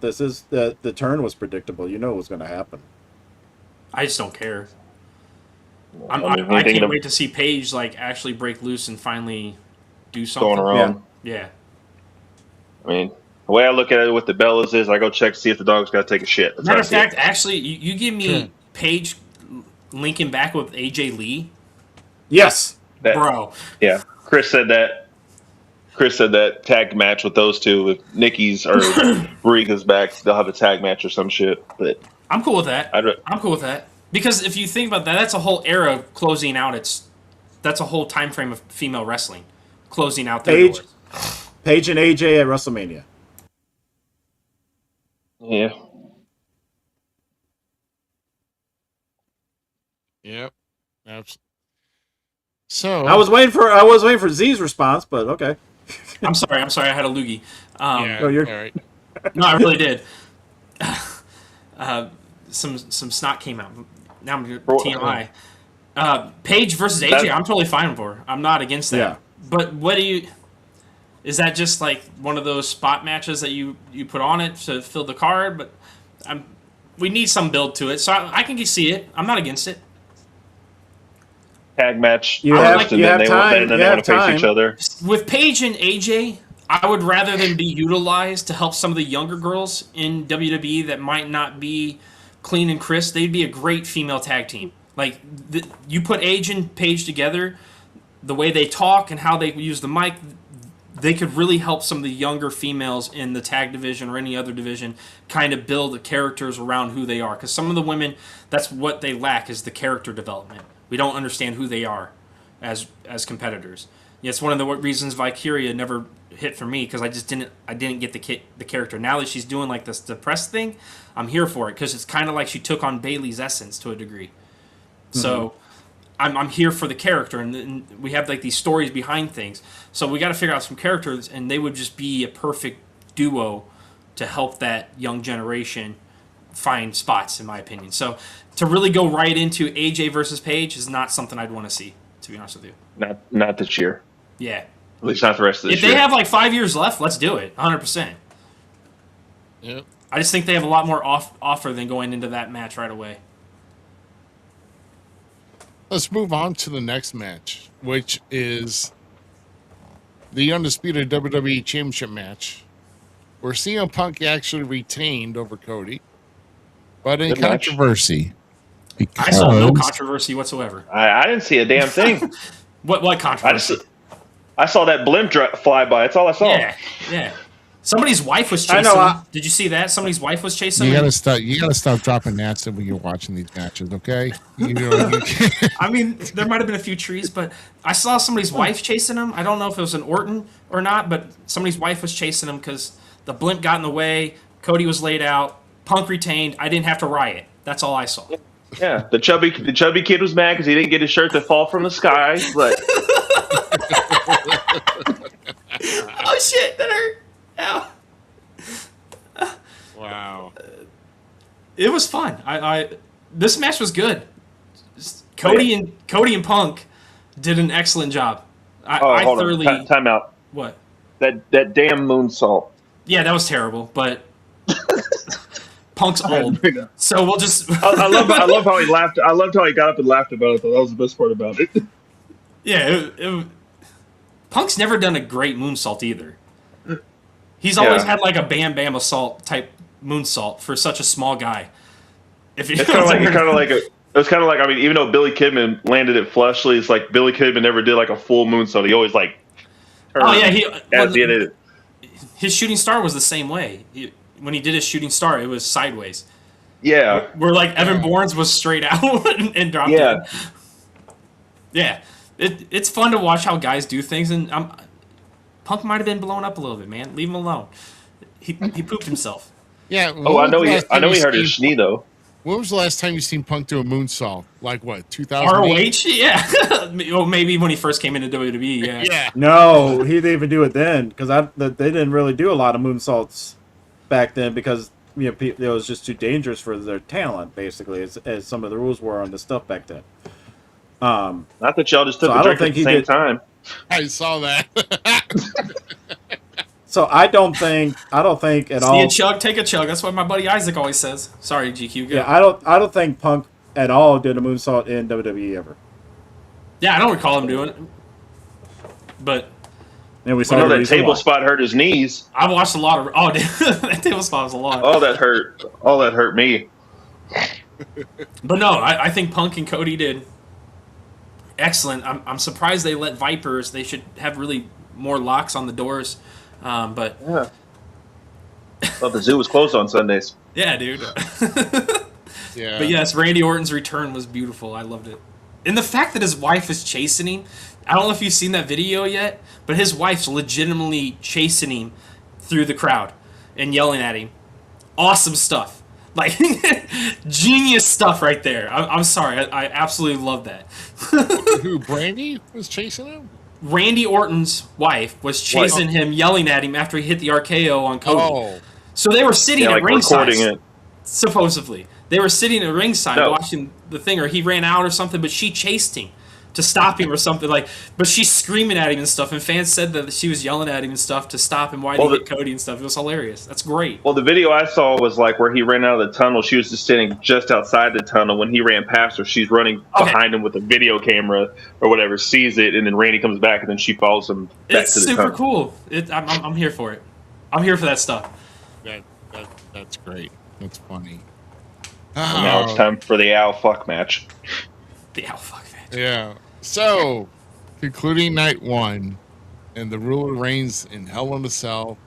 this is that the turn was predictable. You know it was going to happen. I just don't care. I can't wait to see Paige like actually break loose and finally do something. Going around. Yeah. I mean, the way I look at it with the Bellas is I go check to see if the dog's got to take a shit. Matter of fact, actually, you give me Paige linking back with AJ Lee. Yes, bro. Yeah, Chris said that. Chris said that tag match with those two, if Nikki's or Marika's back, they'll have a tag match or some shit. But I'm cool with that. I'm cool with that because if you think about that, that's a whole era closing out. That's a whole time frame of female wrestling closing out their doors. Paige and AJ at WrestleMania. Yeah. Yep. Absolutely. So I was waiting for Z's response, but okay. I'm sorry. I had a loogie. You're all right. No, I really did. Some snot came out. Now I'm TMI. Paige versus AJ. I'm totally fine for. I'm not against that. Yeah. But what do you? Is that just like one of those spot matches that you put on it to fill the card? But we need some build to it, so I can see it. I'm not against it. Tag match. You have time. They want to face each other. With Paige and AJ, I would rather them be utilized to help some of the younger girls in WWE that might not be clean and crisp. They'd be a great female tag team. Like you put AJ and Paige together, the way they talk and how they use the mic, they could really help some of the younger females in the tag division or any other division kind of build the characters around who they are. Because some of the women, that's what they lack is the character development. We don't understand who they are as competitors. Yeah, it's one of the reasons Valkyria never hit for me because I didn't get the character. Now that she's doing like this depressed thing, I'm here for it because it's kind of like she took on Bayley's essence to a degree. Mm-hmm. So I'm here for the character, and we have like these stories behind things. So we got to figure out some characters, and they would just be a perfect duo to help that young generation find spots, in my opinion. So to really go right into AJ versus Paige is not something I'd want to see, to be honest with you. Not this year. Yeah. At least not the rest of this year. If they have like 5 years left, let's do it, 100%. Yep. I just think they have a lot more offer than going into that match right away. Let's move on to the next match, which is the Undisputed WWE Championship match, where CM Punk actually retained over Cody, but in controversy. I saw no controversy whatsoever. I didn't see a damn thing. What controversy? I saw that blimp fly by. That's all I saw. Yeah. Somebody's wife was chasing him. Did you see that? Somebody's wife was chasing him. You gotta stop dropping acid when you're watching these matches, okay? I mean, there might have been a few trees, but I saw somebody's wife chasing him. I don't know if it was an Orton or not, but somebody's wife was chasing him because the blimp got in the way. Cody was laid out. Punk retained. I didn't have to riot. That's all I saw. Yeah, the chubby kid was mad because he didn't get his shirt to fall from the sky. But oh shit, that hurt. Ow. Wow. It was fun. This match was good. Cody and Punk did an excellent job. I thoroughly time out. What? That damn moonsault. Yeah, that was terrible, but Punk's old. So we'll just I love how he laughed. I loved how he got up and laughed about it. That was the best part about it. Yeah, Punk's never done a great moonsault either. He's always had like a Bam Bam assault type moonsault for such a small guy. It's kind of like I mean, even though Billy Kidman landed it flushly, it's like Billy Kidman never did like a full moonsault. He always like turned. His shooting star was the same way. When he did his shooting star, it was sideways. Yeah, where like Evan Bourne's was straight out and dropped it. Yeah, it's fun to watch how guys do things, and Punk might have been blown up a little bit, man. Leave him alone. He pooped himself. Yeah. I know he hurt his knee though. When was the last time you seen Punk do a moonsault? Like what? 2008? ROH? Yeah. Well, maybe when he first came into WWE. Yeah. Yeah. No, he didn't even do it then because they didn't really do a lot of moonsaults back then because it was just too dangerous for their talent, basically, as some of the rules were on the stuff back then. Not that y'all just took a drink at the same time. I saw that. So I don't think at all. See a chug, take a chug. That's what my buddy Isaac always says. Sorry, GQ. Go. Yeah, I don't think Punk at all did a moonsault in WWE ever. Yeah, I don't recall him doing it. But and we saw that table spot hurt his knees. I've watched a lot of. Oh, that table spot was a lot. Oh, that hurt. Oh, that hurt me. But no, I think Punk and Cody did excellent. I'm surprised they let Vipers. They should have really more locks on the doors. But Yeah. Well, the zoo was closed on Sundays. yeah, dude. Yeah. But yes, Randy Orton's return was beautiful. I loved it. And the fact that his wife is chasing him, I don't know if you've seen that video yet, but his wife's legitimately chasing him through the crowd and yelling at him. Awesome stuff. Like, genius stuff right there. I'm sorry. I absolutely love that. Who, Brandy was chasing him? Randy Orton's wife was chasing him, yelling at him after he hit the RKO on Cody. Oh. So they were sitting Yeah, at like ringside. recording it. Supposedly. They were sitting at ringside watching the thing, or he ran out or something, but she chased him to stop him or something. But she's screaming at him and stuff, and fans said that she was yelling at him and stuff to stop him, why did he hit Cody and stuff. It was hilarious. That's great. Well, the video I saw was like where he ran out of the tunnel. She was just standing just outside the tunnel. When he ran past her, she's running behind him with a video camera or whatever, sees it, and then Randy comes back, and then she follows him back to the tunnel. It's super cool. I'm here for it. I'm here for that stuff. That's great. That's funny. And now it's time for the Ow Fuck match. The Ow Fuck match. Yeah. So, concluding night one, and the ruler reigns in Hell in a Cell.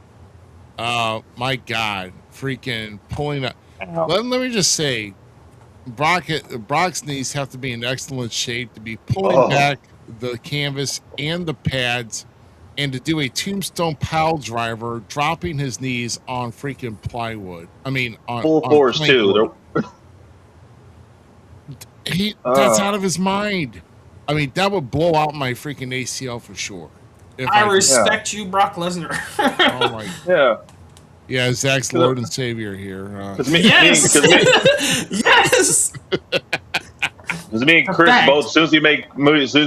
My God, freaking pulling up. Let me just say, Brock's knees have to be in excellent shape to be pulling back the canvas and the pads, and to do a tombstone pile driver, dropping his knees on freaking plywood. I mean, on full force too. That's out of his mind. I mean, that would blow out my freaking ACL for sure. I respect you, Brock Lesnar. Oh my God. Yeah, Zach's Lord and Savior here. Yes. Yes. Because me and Chris both, as soon as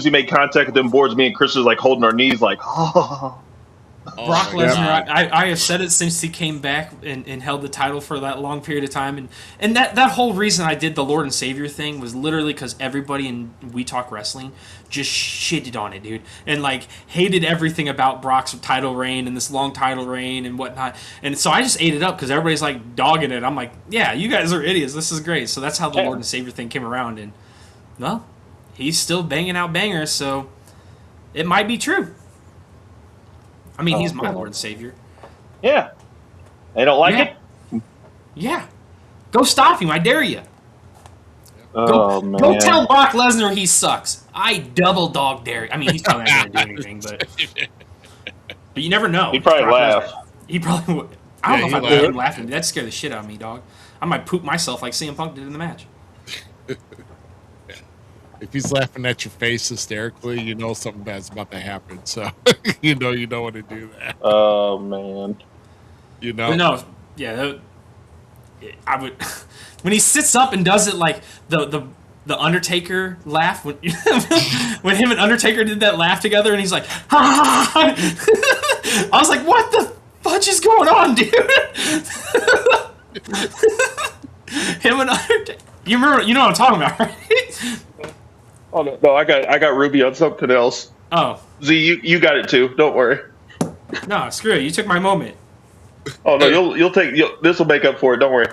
he made contact with them boards, me and Chris was like holding our knees, like, Brock Lesnar, I have said it since he came back and held the title for that long period of time, and that whole reason I did the Lord and Savior thing was literally because everybody in We Talk Wrestling just shitted on it, dude, and like hated everything about Brock's title reign and this long title reign and whatnot, and so I just ate it up because everybody's like dogging it. I'm like, yeah, you guys are idiots. This is great. So that's how the Lord and Savior thing came around, and well, he's still banging out bangers, so it might be true. I mean, he's my Lord and Savior. Yeah. They don't like it? Yeah. Go stop him. I dare you. Man. Go tell Brock Lesnar he sucks. I double dog dare you. I mean, he's probably not going to do anything, but you never know. He'd probably laugh. He probably would. I don't know if I'd let him laugh at me. That'd scare the shit out of me, dog. I might poop myself like CM Punk did in the match. If he's laughing at your face hysterically, you know something bad's about to happen. So you don't want to do that. Oh man, you know. But no, yeah, I would. When he sits up and does it like the Undertaker laugh when when him and Undertaker did that laugh together, and he's like, ha! I was like, what the fudge is going on, dude? Him and Undertaker. You know what I'm talking about, right? Oh no, I got Ruby on something else. Oh, Z, you got it too. Don't worry. No, screw it. You took my moment. Oh no, this will make up for it. Don't worry.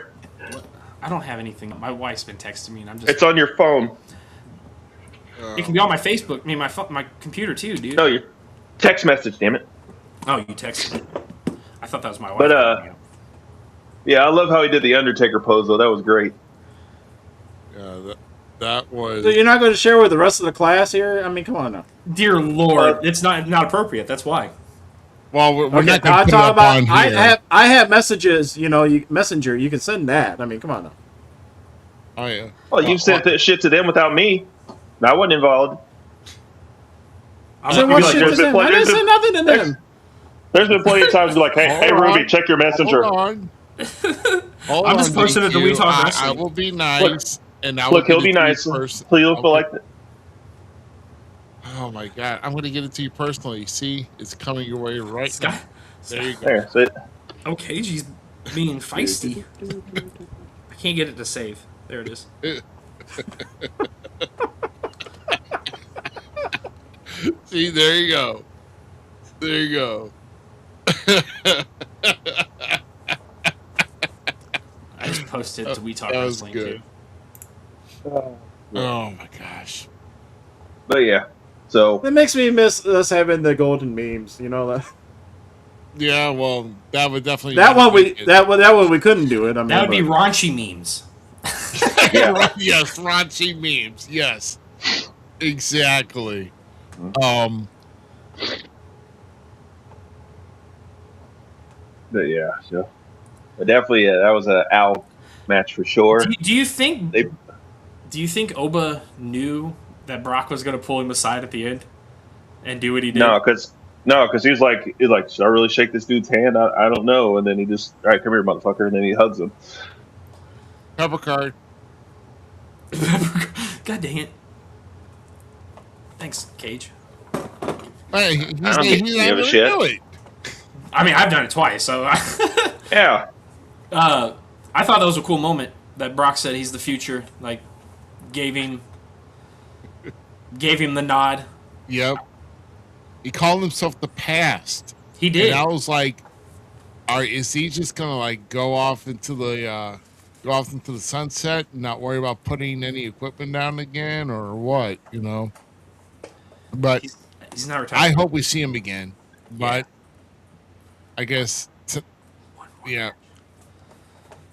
I don't have anything. My wife's been texting me, and I'm just. It's on your phone. It can be on my Facebook. I mean, my computer too, dude. No, your text message. Damn it. Oh, you texted me. I thought that was my wife. But yeah, I love how he did the Undertaker pose though. That was great. Yeah, that was. So you're not going to share with the rest of the class here? I mean, come on now. Dear Lord, it's not appropriate. That's why. Well, we're not going to put it up on here. I have messages. Messenger. You can send that. I mean, come on now. Oh yeah. Well, you sent that shit to them without me. I wasn't involved. I didn't say nothing to them. There's been plenty of times like, hey, Ruby, check your messenger. Hold on. I'm just posting it to We Talk Wrestling. I will be nice. Look, he'll be nice. Please don't feel like that. Oh my God! I'm going to get it to you personally. See, it's coming your way right now. There you go. There, sit. Okay, she's being feisty. I can't get it to save. There it is. See, there you go. There you go. I just posted to We Talk That was Wrestling good. too. Oh my gosh. But yeah, so It makes me miss us having the golden memes. You know that. Yeah, well, that would definitely That not one make we it. that one we couldn't do it. I mean, That would be but- raunchy memes. Yeah. Yes, raunchy memes. Yes, exactly. but yeah, so but definitely, that was a Al match for sure. Do you think? They- Do you think Oba knew that Brock was going to pull him aside at the end and do what he did? No, because he was like, should I really shake this dude's hand? I don't know. And then he just, all right, come here, motherfucker, and then he hugs him. Cover card. God dang it! Thanks, Cage. Hey, I don't give a shit. do it. I mean, I've done it twice, so. Yeah. I thought that was a cool moment that Brock said he's the future. Like, gave him the nod. Yep. He called himself the past. He did. And I was like, is he just gonna like go off into the sunset and not worry about putting any equipment down again or what? You know. But He's not retired. I hope we see him again. But I guess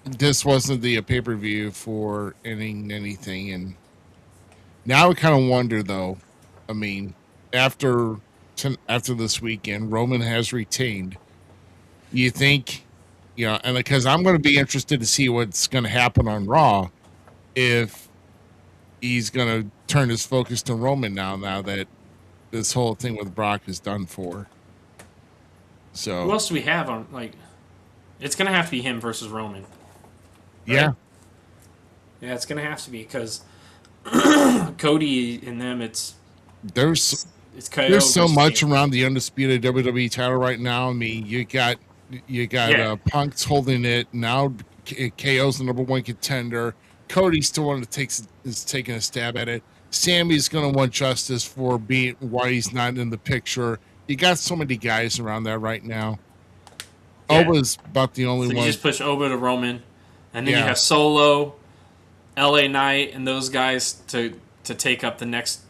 this wasn't the pay-per-view for anything, and now I kind of wonder though. I mean, after this weekend, Roman has retained. You think, and because I'm going to be interested to see what's going to happen on Raw, if he's going to turn his focus to Roman now that this whole thing with Brock is done for. So Who else do we have on? Like, it's gonna have to be him versus Roman. yeah, Yeah, it's gonna have to be because Cody and them. It's there's KO so versus much Kane. around the undisputed WWE title right now. I mean, you got Punk's holding it now. KO's the number one contender. Cody's still one that is taking a stab at it. Sammy's going to want justice for why he's not in the picture. You got so many guys around that right now. Yeah. Oba's about the only So you one. just push Oba to Roman, and then you Yeah. have Solo, LA Knight, and those guys to take up the next.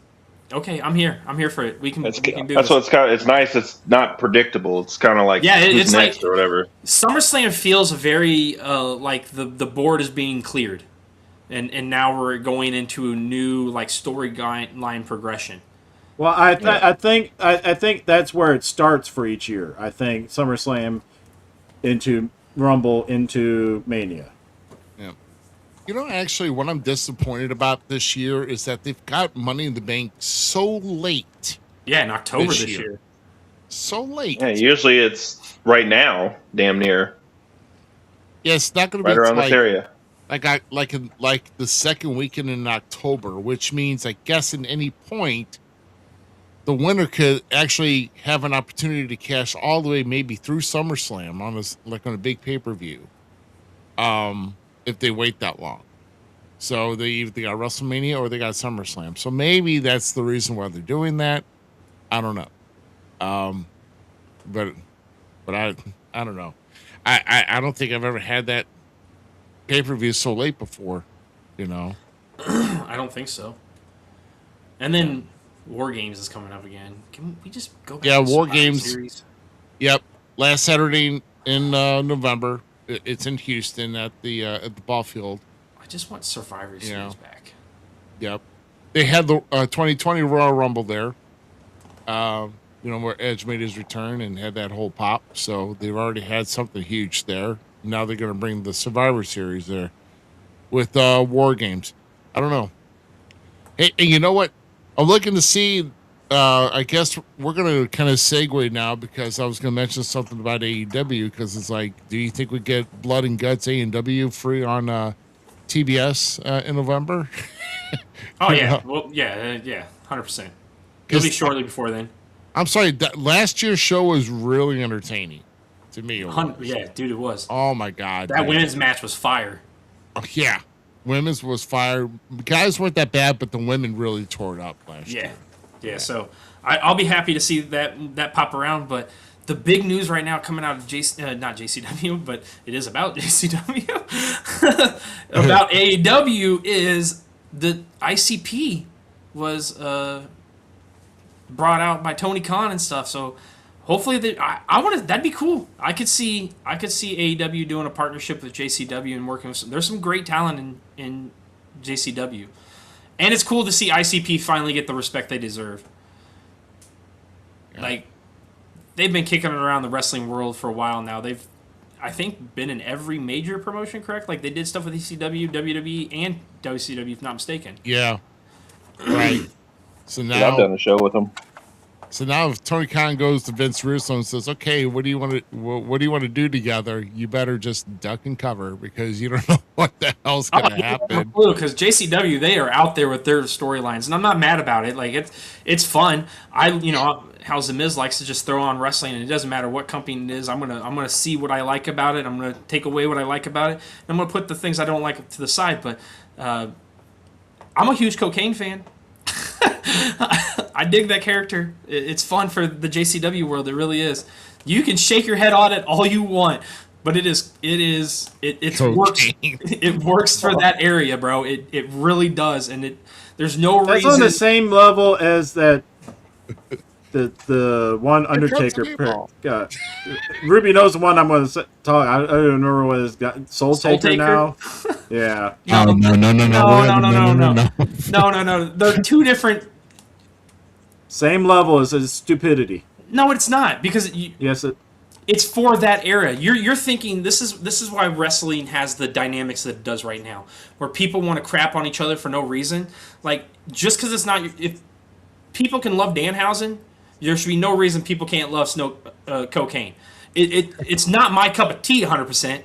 Okay, I'm here. I'm here for it. We can do That's this. what it's kind of. It's nice. It's not predictable. It's kind of like who's it's next like or whatever. SummerSlam feels very like the board is being cleared, and now we're going into a new like storyline progression. Well, I think that's where it starts for each year. I think SummerSlam into Rumble into Mania. Yeah. Actually, what I'm disappointed about this year is that they've got Money in the Bank so late. Yeah, in October This this year. year. So late. Yeah, usually it's right now, damn near, Yeah, it's not going to right be around this area. like the second weekend in October, which means I guess at any point the winner could actually have an opportunity to cash all the way maybe through SummerSlam on a big pay-per-view. If they wait that long. So they either got WrestleMania or they got SummerSlam. So maybe that's the reason why they're doing that. I don't know. But I don't know. I don't think I've ever had that pay-per-view so late before, I don't think so. And then War Games is coming up again. Can we just go back Yeah, to War Survivor Games. Series? Yep. Last Saturday in November. It's in Houston at the ball field. I just want Survivor Series back. Yep. They had the 2020 Royal Rumble there. Where Edge made his return and had that whole pop. So they've already had something huge there. Now they're going to bring the Survivor Series there with War Games. I don't know. Hey, you know what? I'm looking to see. I guess we're going to kind of segue now because I was going to mention something about AEW because it's like, do you think we get Blood and Guts AEW free on TBS in November? Oh yeah, well yeah, 100%. It'll be shortly before then. I'm sorry. Last year's show was really entertaining to me. Yeah, dude, it was. Oh my god, that women's match was fire. Oh, yeah, women's was fire. Guys weren't that bad, but the women really tore it up last year. Yeah. So I'll be happy to see that pop around. But the big news right now coming out of not JCW, but it is about JCW about AEW is the ICP was brought out by Tony Khan and stuff. So hopefully, I want to. That'd be cool. I could see AEW doing a partnership with JCW and working with there's some great talent in JCW, and it's cool to see ICP finally get the respect they deserve. Yeah. Like, they've been kicking it around the wrestling world for a while now. They've, I think, been in every major promotion, correct? Like, they did stuff with ECW, WWE, and WCW, if not mistaken. Yeah. Right. So now I've done a show with them. So now, if Tony Khan goes to Vince Russo and says, "Okay, what do you want to do together? You better just duck and cover because you don't know what the hell's going to happen." Because JCW, they are out there with their storylines, and I'm not mad about it. Like, it's fun. How Zmiz likes to just throw on wrestling, and it doesn't matter what company it is. I'm gonna see what I like about it. I'm gonna take away what I like about it, and I'm gonna put the things I don't like to the side. But I'm a huge Cocaine fan. I dig that character. It's fun for the JCW world. It really is. You can shake your head on it all you want, but it works. It works for that area, bro. It really does, and there's no reason. That's on the same level as that. The one Undertaker. Ruby knows the one I'm going to talk. I don't remember what it's got. Soul Taker now. Yeah. No. No. They're two different. Same level as stupidity. No, it's not, because it's for that era. You're thinking this is why wrestling has the dynamics that it does right now, where people want to crap on each other for no reason. Like, just because it's not, if people can love Danhausen, there should be no reason people can't love Cocaine. It's not my cup of tea 100%,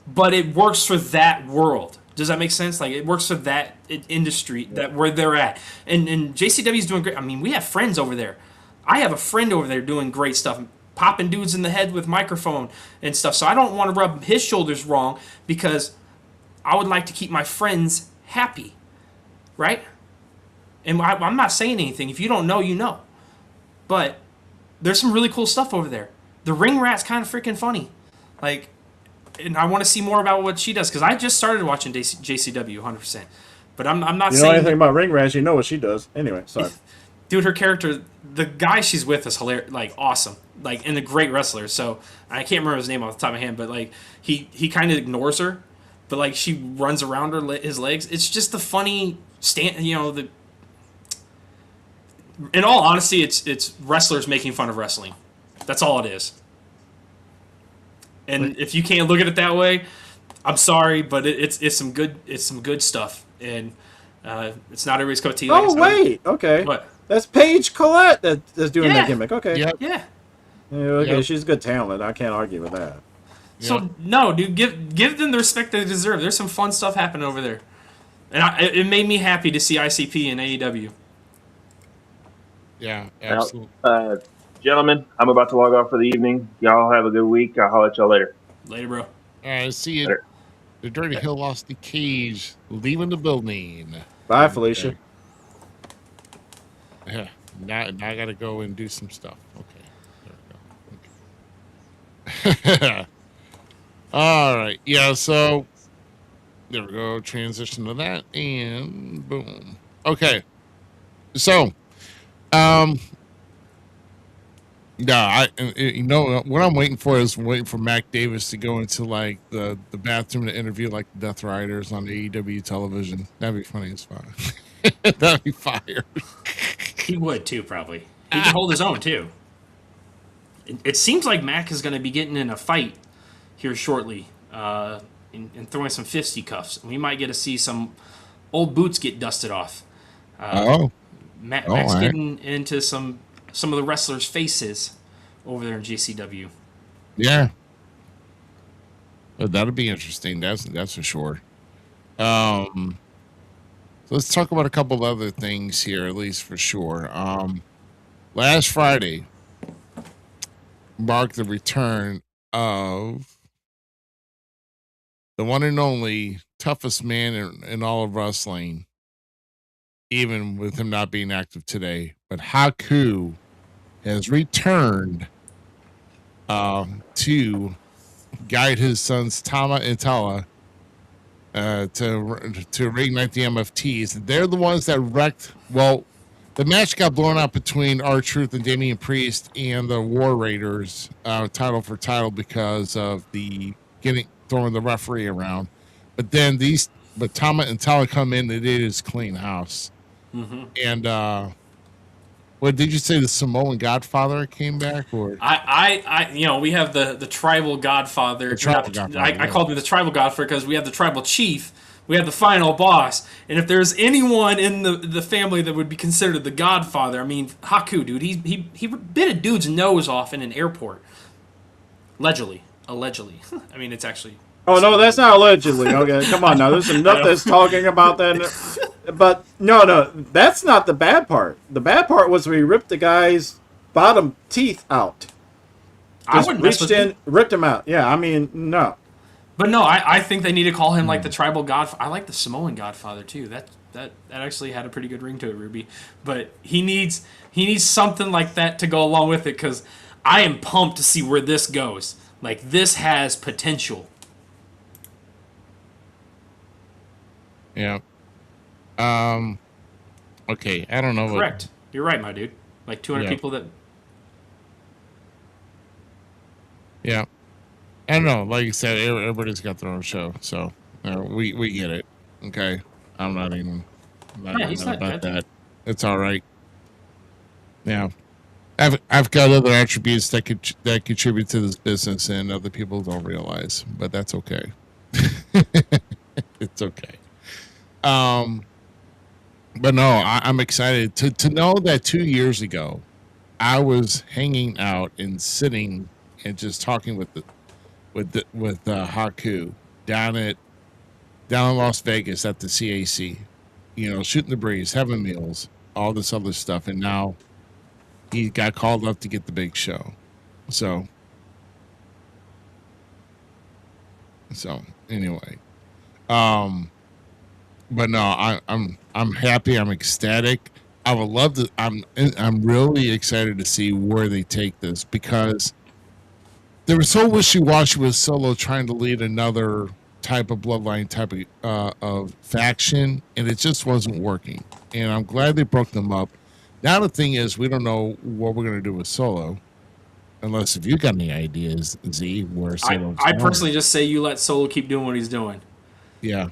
but it works for that world. Does that make sense? Like, it works for that industry, that where they're at. And JCW is doing great. I mean, we have friends over there. I have a friend over there doing great stuff, popping dudes in the head with microphone and stuff. So I don't want to rub his shoulders wrong, because I would like to keep my friends happy, right? And I'm not saying anything. If you don't know, you know. But there's some really cool stuff over there. The Ring Rat's kind of freaking funny. Like, and I want to see more about what she does, because I just started watching JCW 100%. But I'm not saying... You know anything about Ring Rat, you know what she does. Anyway, sorry. Dude, her character, the guy she's with is hilarious, like, awesome. Like, and a great wrestler. So, I can't remember his name off the top of my head, but, like, he kind of ignores her. But, like, she runs around his legs. It's just the funny in all honesty, it's wrestlers making fun of wrestling. That's all it is. And if you can't look at it that way, I'm sorry, but it's some good stuff, and it's not everybody's cup of tea. Oh wait, okay. What? That's Paige Collette that's doing that gimmick. Okay. Yep. Yeah. Okay, she's good talent. I can't argue with that. So no, dude, give them the respect they deserve. There's some fun stuff happening over there, and it made me happy to see ICP and AEW. Yeah, absolutely. Gentlemen, I'm about to log off for the evening. Y'all have a good week. I'll holler at y'all later. Later, bro. All right, see you. Later. The Dirty Hill lost the cage, leaving the building. Bye, Felicia. Yeah, now I got to go and do some stuff. Okay, there we go. Okay. All right, yeah. So there we go. Transition to that, and boom. Okay, so no, what I'm waiting for is waiting for Mac Davis to go into like the bathroom to interview like the Death Riders on AEW television. That'd be funny as fuck. That'd be fire. He would too, probably. He can hold his own too. It seems like Mac is going to be getting in a fight here shortly, and throwing some fisticuffs. We might get to see some old boots get dusted off. Mac's getting into some of the wrestlers' faces over there in JCW. Yeah. That'll be interesting. That's for sure. So let's talk about a couple of other things here, at least for sure. Last Friday marked the return of the one and only toughest man in all of wrestling, even with him not being active today. But Haku has returned to guide his sons Tama and Tala reignite the MFTs. They're the ones that wrecked. Well, the match got blown up between R-Truth and Damian Priest and the War Raiders, title for title, because of the throwing the referee around. But then Tama and Tala come in, and it is clean house. Mm-hmm. And what did you say? The Samoan Godfather came back, or we have the tribal Godfather. I called him the tribal Godfather because we have the tribal chief. We have the final boss, and if there's anyone in the family that would be considered the Godfather, I mean, Haku, dude, he bit a dude's nose off in an airport, allegedly. I mean, it's actually. Oh no, that's not allegedly. Okay, come on now. There's enough that's talking about that. But no, that's not the bad part. The bad part was we ripped the guy's bottom teeth out. I wouldn't reached in, ripped him out. Yeah, I mean, no. But no, I think they need to call him like the tribal Godfather. I like the Samoan Godfather too. That actually had a pretty good ring to it, Ruby. But he needs something like that to go along with it, because I am pumped to see where this goes. Like, this has potential. Yeah. Okay, I don't know. Correct. You're right, my dude. Like 200 people that. Yeah. I don't know. Like you said, everybody's got their own show, so we get it. Okay, I'm not even about that. It's all right. Yeah, I've got other attributes that contribute to this business, and other people don't realize, but that's okay. It's okay. But no, I'm excited to know that 2 years ago, I was hanging out and sitting and just talking with Haku down in Las Vegas at the CAC, shooting the breeze, having meals, all this other stuff, and now he got called up to get the big show. So anyway, but no, I'm happy. I'm ecstatic. I would love to. I'm really excited to see where they take this, because they were so wishy-washy with Solo trying to lead another type of bloodline type of faction, and it just wasn't working. And I'm glad they broke them up. Now the thing is, we don't know what we're going to do with Solo, unless if you got any ideas, Z, where Solo's I personally just say you let Solo keep doing what he's doing. Yeah.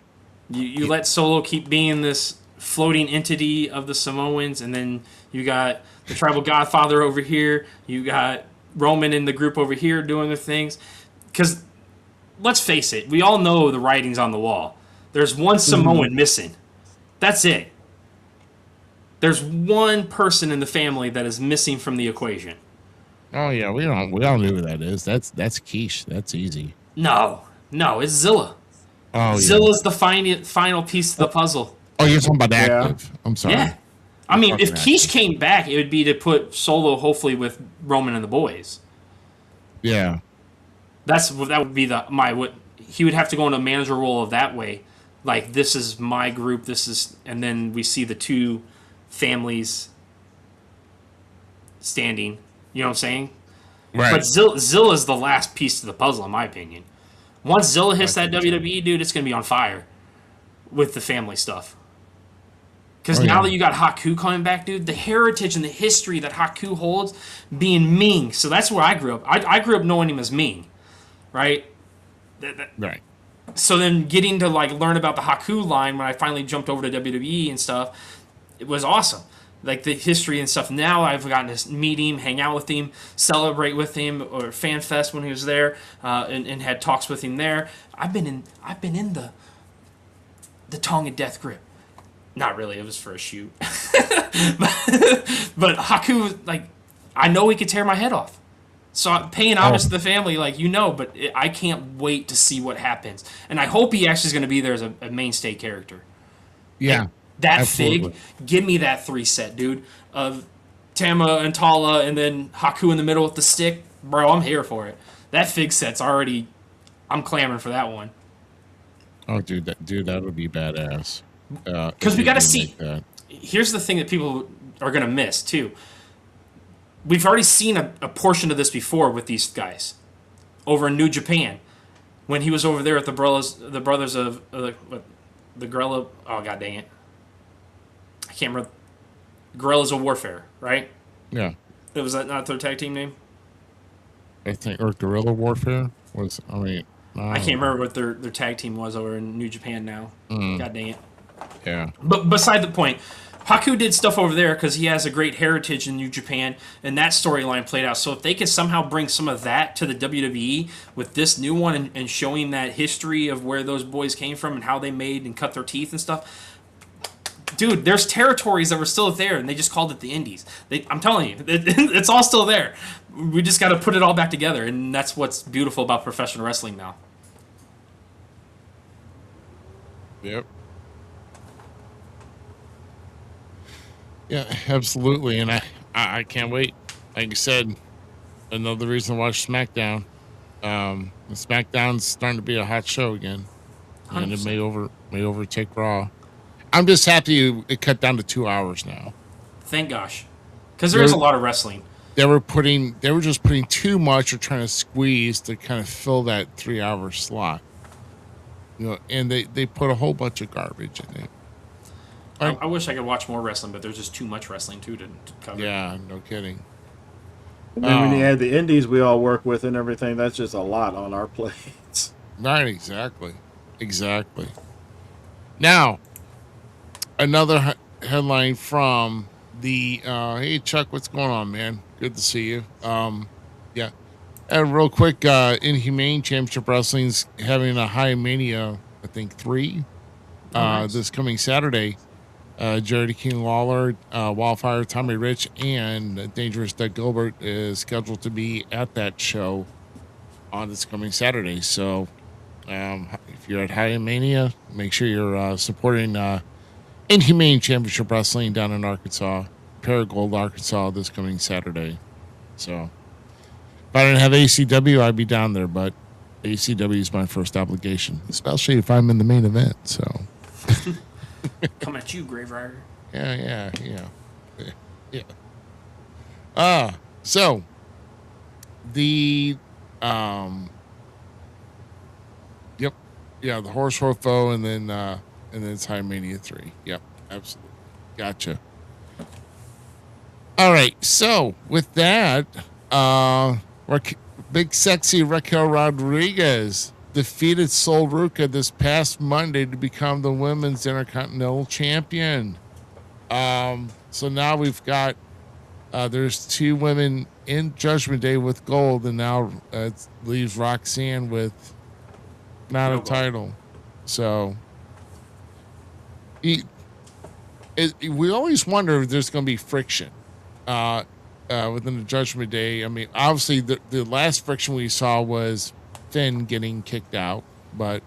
You let Solo keep being this floating entity of the Samoans, and then you got the tribal Godfather over here. You got Roman in the group over here doing their things. Because let's face it, we all know the writing's on the wall. There's one Samoan missing. That's it. There's one person in the family that is missing from the equation. Oh yeah, we all know who that is. That's Quiche. That's easy. No, it's Zilla. Oh, Zilla's the final piece of the puzzle. Oh, you're talking about Active. I'm sorry. Yeah. I mean, if Quiche came back, it would be to put Solo hopefully with Roman and the boys. Yeah. That would be what he would have to go into a manager role of that way. Like, this is my group, and then we see the two families standing. You know what I'm saying? Right. But Zilla's the last piece to the puzzle, in my opinion. Once Zilla hits that WWE, dude, it's going to be on fire with the family stuff. Because now that you got Haku coming back, dude, the heritage and the history that Haku holds, being Ming. So that's where I grew up. I grew up knowing him as Ming, right? Right. So then getting to learn about the Haku line when I finally jumped over to WWE and stuff, it was awesome. Like the history and stuff. Now I've gotten to meet him, hang out with him, celebrate with him, or Fan Fest when he was there, and had talks with him there. I've been in the Tonga Death Grip. Not really. It was for a shoot. but Haku, I know he could tear my head off. So I'm paying homage to the family, but I can't wait to see what happens. And I hope he actually is going to be there as a mainstay character. Yeah. And that absolutely. Fig, give me that 3-set, dude, of Tama and Tala and then Haku in the middle with the stick. Bro, I'm here for it. That Fig set's already, I'm clamoring for that one. Oh, dude, that would be badass. Because we got to see. Here's the thing that people are going to miss, too. We've already seen a portion of this before with these guys over in New Japan. when he was over there at the brothers of the Guerrilla. Oh god dang it! I can't remember. Guerrillas of Warfare, right? Yeah. Was that not their tag team name? I think, or Guerrilla Warfare was. I can't remember what their tag team was over in New Japan now. God dang it. Yeah. But beside the point, Haku did stuff over there because he has a great heritage in New Japan, and that storyline played out. So if they could somehow bring some of that to the WWE with this new one and showing that history of where those boys came from and how they made and cut their teeth and stuff, dude, there's territories that were still there, and they just called it the Indies. I'm telling you, it's all still there. We just got to put it all back together, and that's what's beautiful about professional wrestling now. Yep. Yeah, absolutely, and I can't wait. Like you said, another reason to watch SmackDown. SmackDown's starting to be a hot show again, 100%. And it may overtake Raw. I'm just happy it cut down to 2 hours now. Thank gosh, because there is a lot of wrestling. They were just putting too much or trying to squeeze to kind of fill that 3 hour slot. And they put a whole bunch of garbage in it. I wish I could watch more wrestling, but there's just too much wrestling too to cover. Yeah, no kidding. And then when you add the indies we all work with and everything, that's just a lot on our plates. Right, exactly. Now, another headline from the hey Chuck, what's going on, man? Good to see you. Yeah. And real quick, Inhumane Championship Wrestling's having a High Mania, I think 3, nice. This coming Saturday. Jerry King Lawler, Wildfire, Tommy Rich, and Dangerous Doug Gilbert is scheduled to be at that show on this coming Saturday. So if you're at High Mania, make sure you're supporting Inhumane Championship Wrestling down in Arkansas, Paragould, Arkansas, this coming Saturday. So if I didn't have ACW, I'd be down there, but ACW is my first obligation, especially if I'm in the main event. So come at you, Grave Rider. Yeah. So the the Horse Horfo, and then it's High Mania 3. Yep, absolutely. Gotcha. All right, so with that, big sexy Raquel Rodriguez defeated Sol Ruca this past Monday to become the Women's Intercontinental Champion. So now we've got there's 2 women in Judgment Day with gold, and now it leaves Roxanne with not a title. So we always wonder if there's going to be friction within the Judgment Day. I mean, obviously the last friction we saw was Finn getting kicked out, but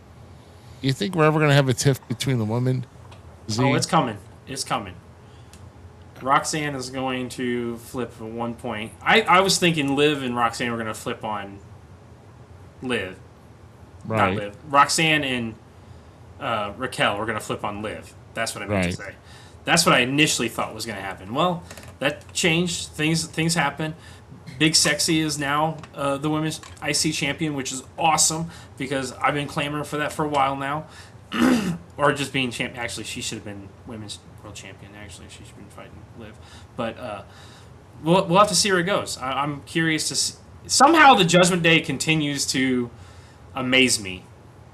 you think we're ever going to have a tiff between the women? Oh, it's coming. Roxanne is going to flip at one point. I was thinking Liv and Roxanne were going to flip on Liv. Right. Not Liv. Roxanne and Raquel were going to flip on Liv. That's what I meant to say. That's what I initially thought was going to happen. Well, that changed. Things happen. Big Sexy is now the women's IC champion, which is awesome because I've been clamoring for that for a while now. Or just being champion. Actually, she should have been women's world champion. Actually, she's been fighting Liv. But we'll have to see where it goes. I'm curious to see. Somehow the Judgment Day continues to amaze me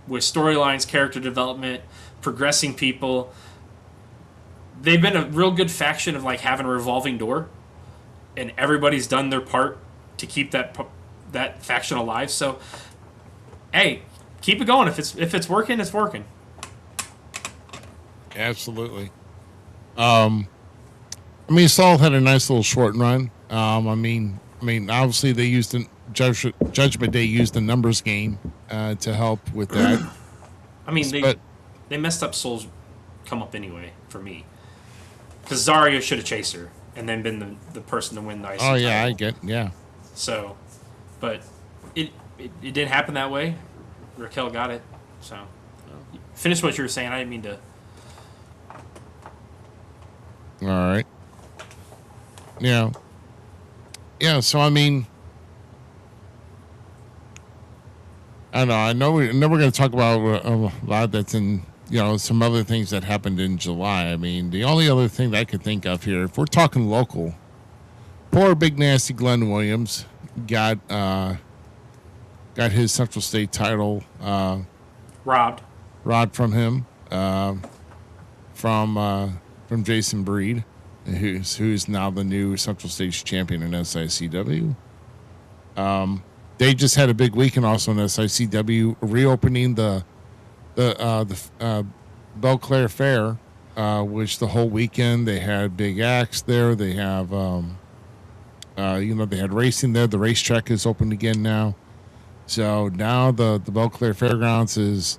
with storylines, character development, progressing people. They've been a real good faction of like having a revolving door. And everybody's done their part to keep that faction alive. So, hey, keep it going. If it's working, it's working. Absolutely. I mean, Saul had a nice little short run. I mean, obviously they used Judgment Day used the numbers game to help with that. I mean, they messed up Soul's come up anyway for me because Zarya should have chased her. And then been the person to win the IC title. I get, yeah. So, but it didn't happen that way. Raquel got it. So, finish what you were saying. I didn't mean to. All right. Yeah. So I mean, I know we're going to talk about a lot that's in, some other things that happened in July. I mean, the only other thing that I could think of here, if we're talking local, poor big nasty Glenn Williams got his Central State title robbed from him, from Jason Breed, who's now the new Central State's champion in SICW. They just had a big weekend also in SICW, reopening the Belle Claire Fair, which the whole weekend they had big acts there. They have, they had racing there. The racetrack is open again now. So now the Belle Claire Fairgrounds has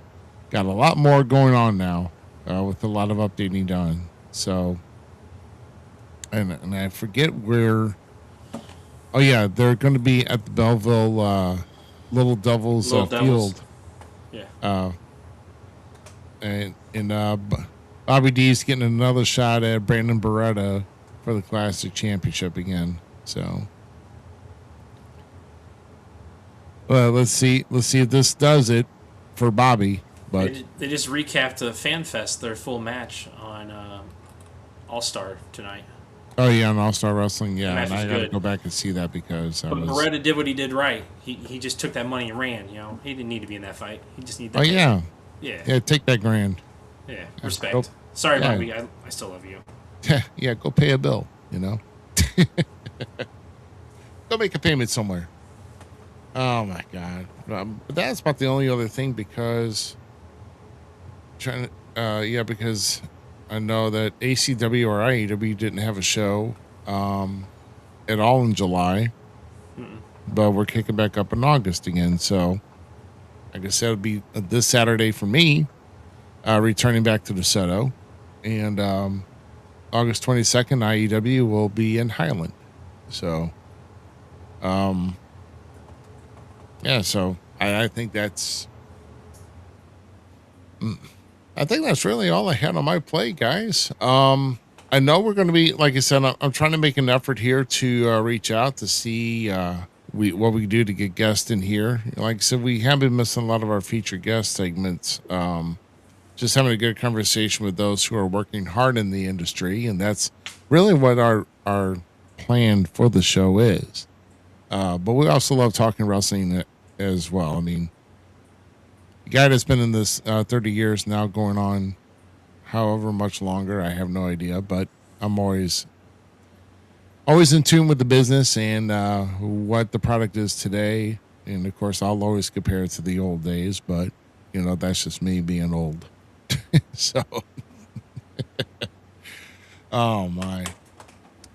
got a lot more going on now, with a lot of updating done. So, and I forget where. Oh yeah, they're going to be at the Belleville Little Devils field. Yeah. And Bobby D's getting another shot at Brandon Beretta for the Classic Championship again. So, let's see if this does it for Bobby. But they just recapped the Fan Fest, their full match on All Star tonight. Oh yeah, on All Star Wrestling, yeah, and I got to good. go back and see that because Beretta did what he did right. He just took that money and ran. He didn't need to be in that fight. He just needed. Oh yeah, yeah. Take that grand. Yeah, respect. Sorry, Bobby. I still love you. Yeah, go pay a bill. Go make a payment somewhere. Oh my God, but that's about the only other thing because because I know that ACW or IEW didn't have a show at all in July, but we're kicking back up in August again. So I guess that'll be this Saturday for me, returning back to the Soto, and August 22nd, IEW will be in Highland. So, so I think that's. I think that's really all I had on my plate, guys. I know we're going to be, like I said, I'm trying to make an effort here to reach out to see what we can do to get guests in here. Like I said, we have been missing a lot of our featured guest segments. Just having a good conversation with those who are working hard in the industry, and that's really what our plan for the show is. But we also love talking wrestling as well. I mean, guy that's been in this 30 years now, going on however much longer, I have no idea, but I'm always in tune with the business and what the product is today. And of course, I'll always compare it to the old days, but that's just me being old. So, oh my.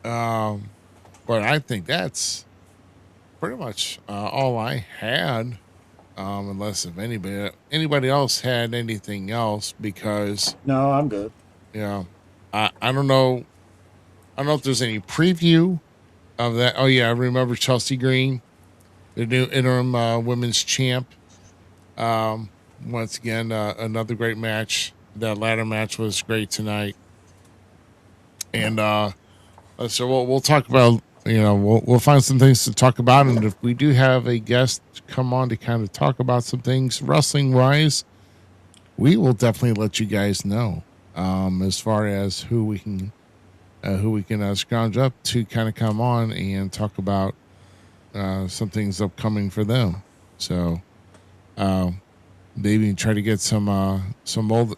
But I think that's pretty much all I had. Unless if anybody else had anything else, because no, I'm good. Yeah, I don't know. I don't know if there's any preview of that. Oh yeah, I remember Chelsea Green, the new interim women's champ. Once again, another great match. That ladder match was great tonight, and so we'll talk about. We'll find some things to talk about, and if we do have a guest come on to kind of talk about some things wrestling wise, we will definitely let you guys know. As far as who we can scrounge up to kind of come on and talk about some things upcoming for them. So maybe try to get some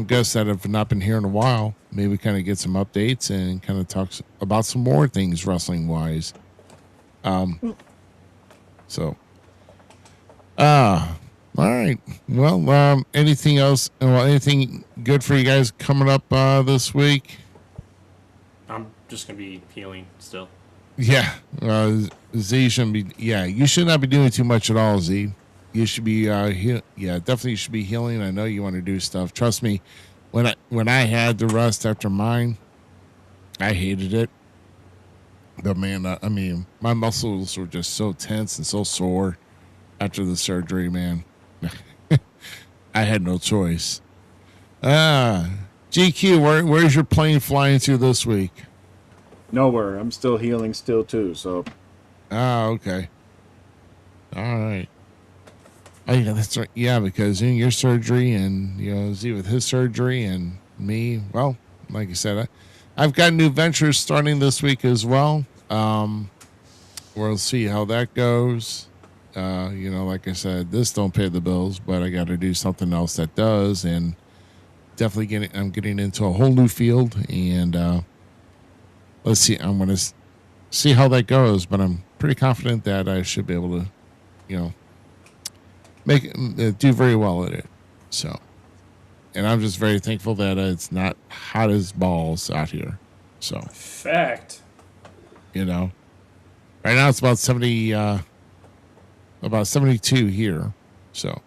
guests that have not been here in a while. Maybe kind of get some updates and kind of talk about some more things wrestling wise. So, all right. Well, anything else? Well, anything good for you guys coming up this week? I'm just gonna be healing still. Yeah, Z shouldn't be. Yeah, you should not be doing too much at all, Z. You should be. Definitely you should be healing. I know you want to do stuff. Trust me. When I had the rust after mine, I hated it. But man, I mean, my muscles were just so tense and so sore after the surgery, man. I had no choice. GQ, where's your plane flying to this week? Nowhere. I'm still healing still too, so. Okay. All right. Oh, yeah, that's right. Yeah, because in your surgery and, Z with his surgery and me, well, like I said, I've got new ventures starting this week as well. We'll see how that goes. Like I said, this don't pay the bills, but I got to do something else that does. And definitely I'm getting into a whole new field. And let's see. I'm going to see how that goes, but I'm pretty confident that I should be able to, do very well at it. So, and I'm just very thankful that it's not hot as balls out here. So, fact. Right now it's about 72 here. So,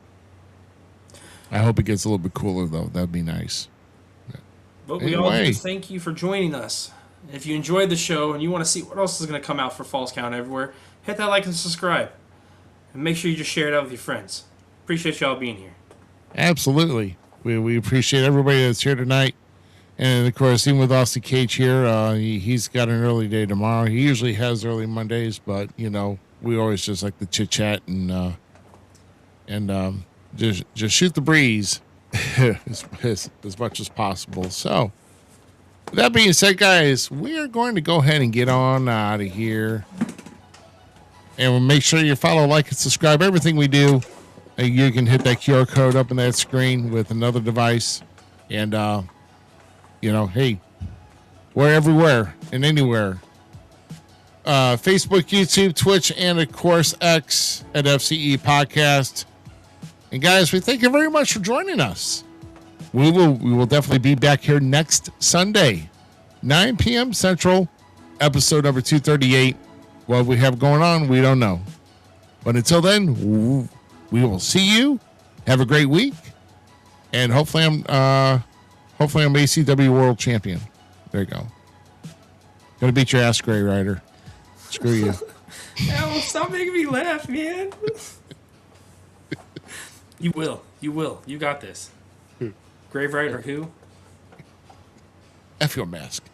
I hope it gets a little bit cooler though. That'd be nice. But we all do thank you for joining us. If you enjoyed the show and you want to see what else is going to come out for Falls Count Everywhere, hit that like and subscribe. And make sure you just share it out with your friends. Appreciate y'all being here. Absolutely. We appreciate everybody that's here tonight. And, of course, even with Austin Cage here, he's got an early day tomorrow. He usually has early Mondays, but, we always just like to chit-chat and just shoot the breeze as much as possible. So, with that being said, guys, we are going to go ahead and get on out of here. And we'll make sure you follow, like, and subscribe. Everything we do, you can hit that QR code up on that screen with another device. And, hey, we're everywhere and anywhere. Facebook, YouTube, Twitch, and, of course, X at FCE Podcast. And, guys, we thank you very much for joining us. We will definitely be back here next Sunday, 9 p.m. Central, episode number 238. What we have going on, we don't know. But until then, we will see you. Have a great week. And hopefully I'm ACW World Champion. There you go. Gonna beat your ass, Gray Rider. Screw you. Al, stop making me laugh, man. You will. You got this. Grave Rider who? F your mask.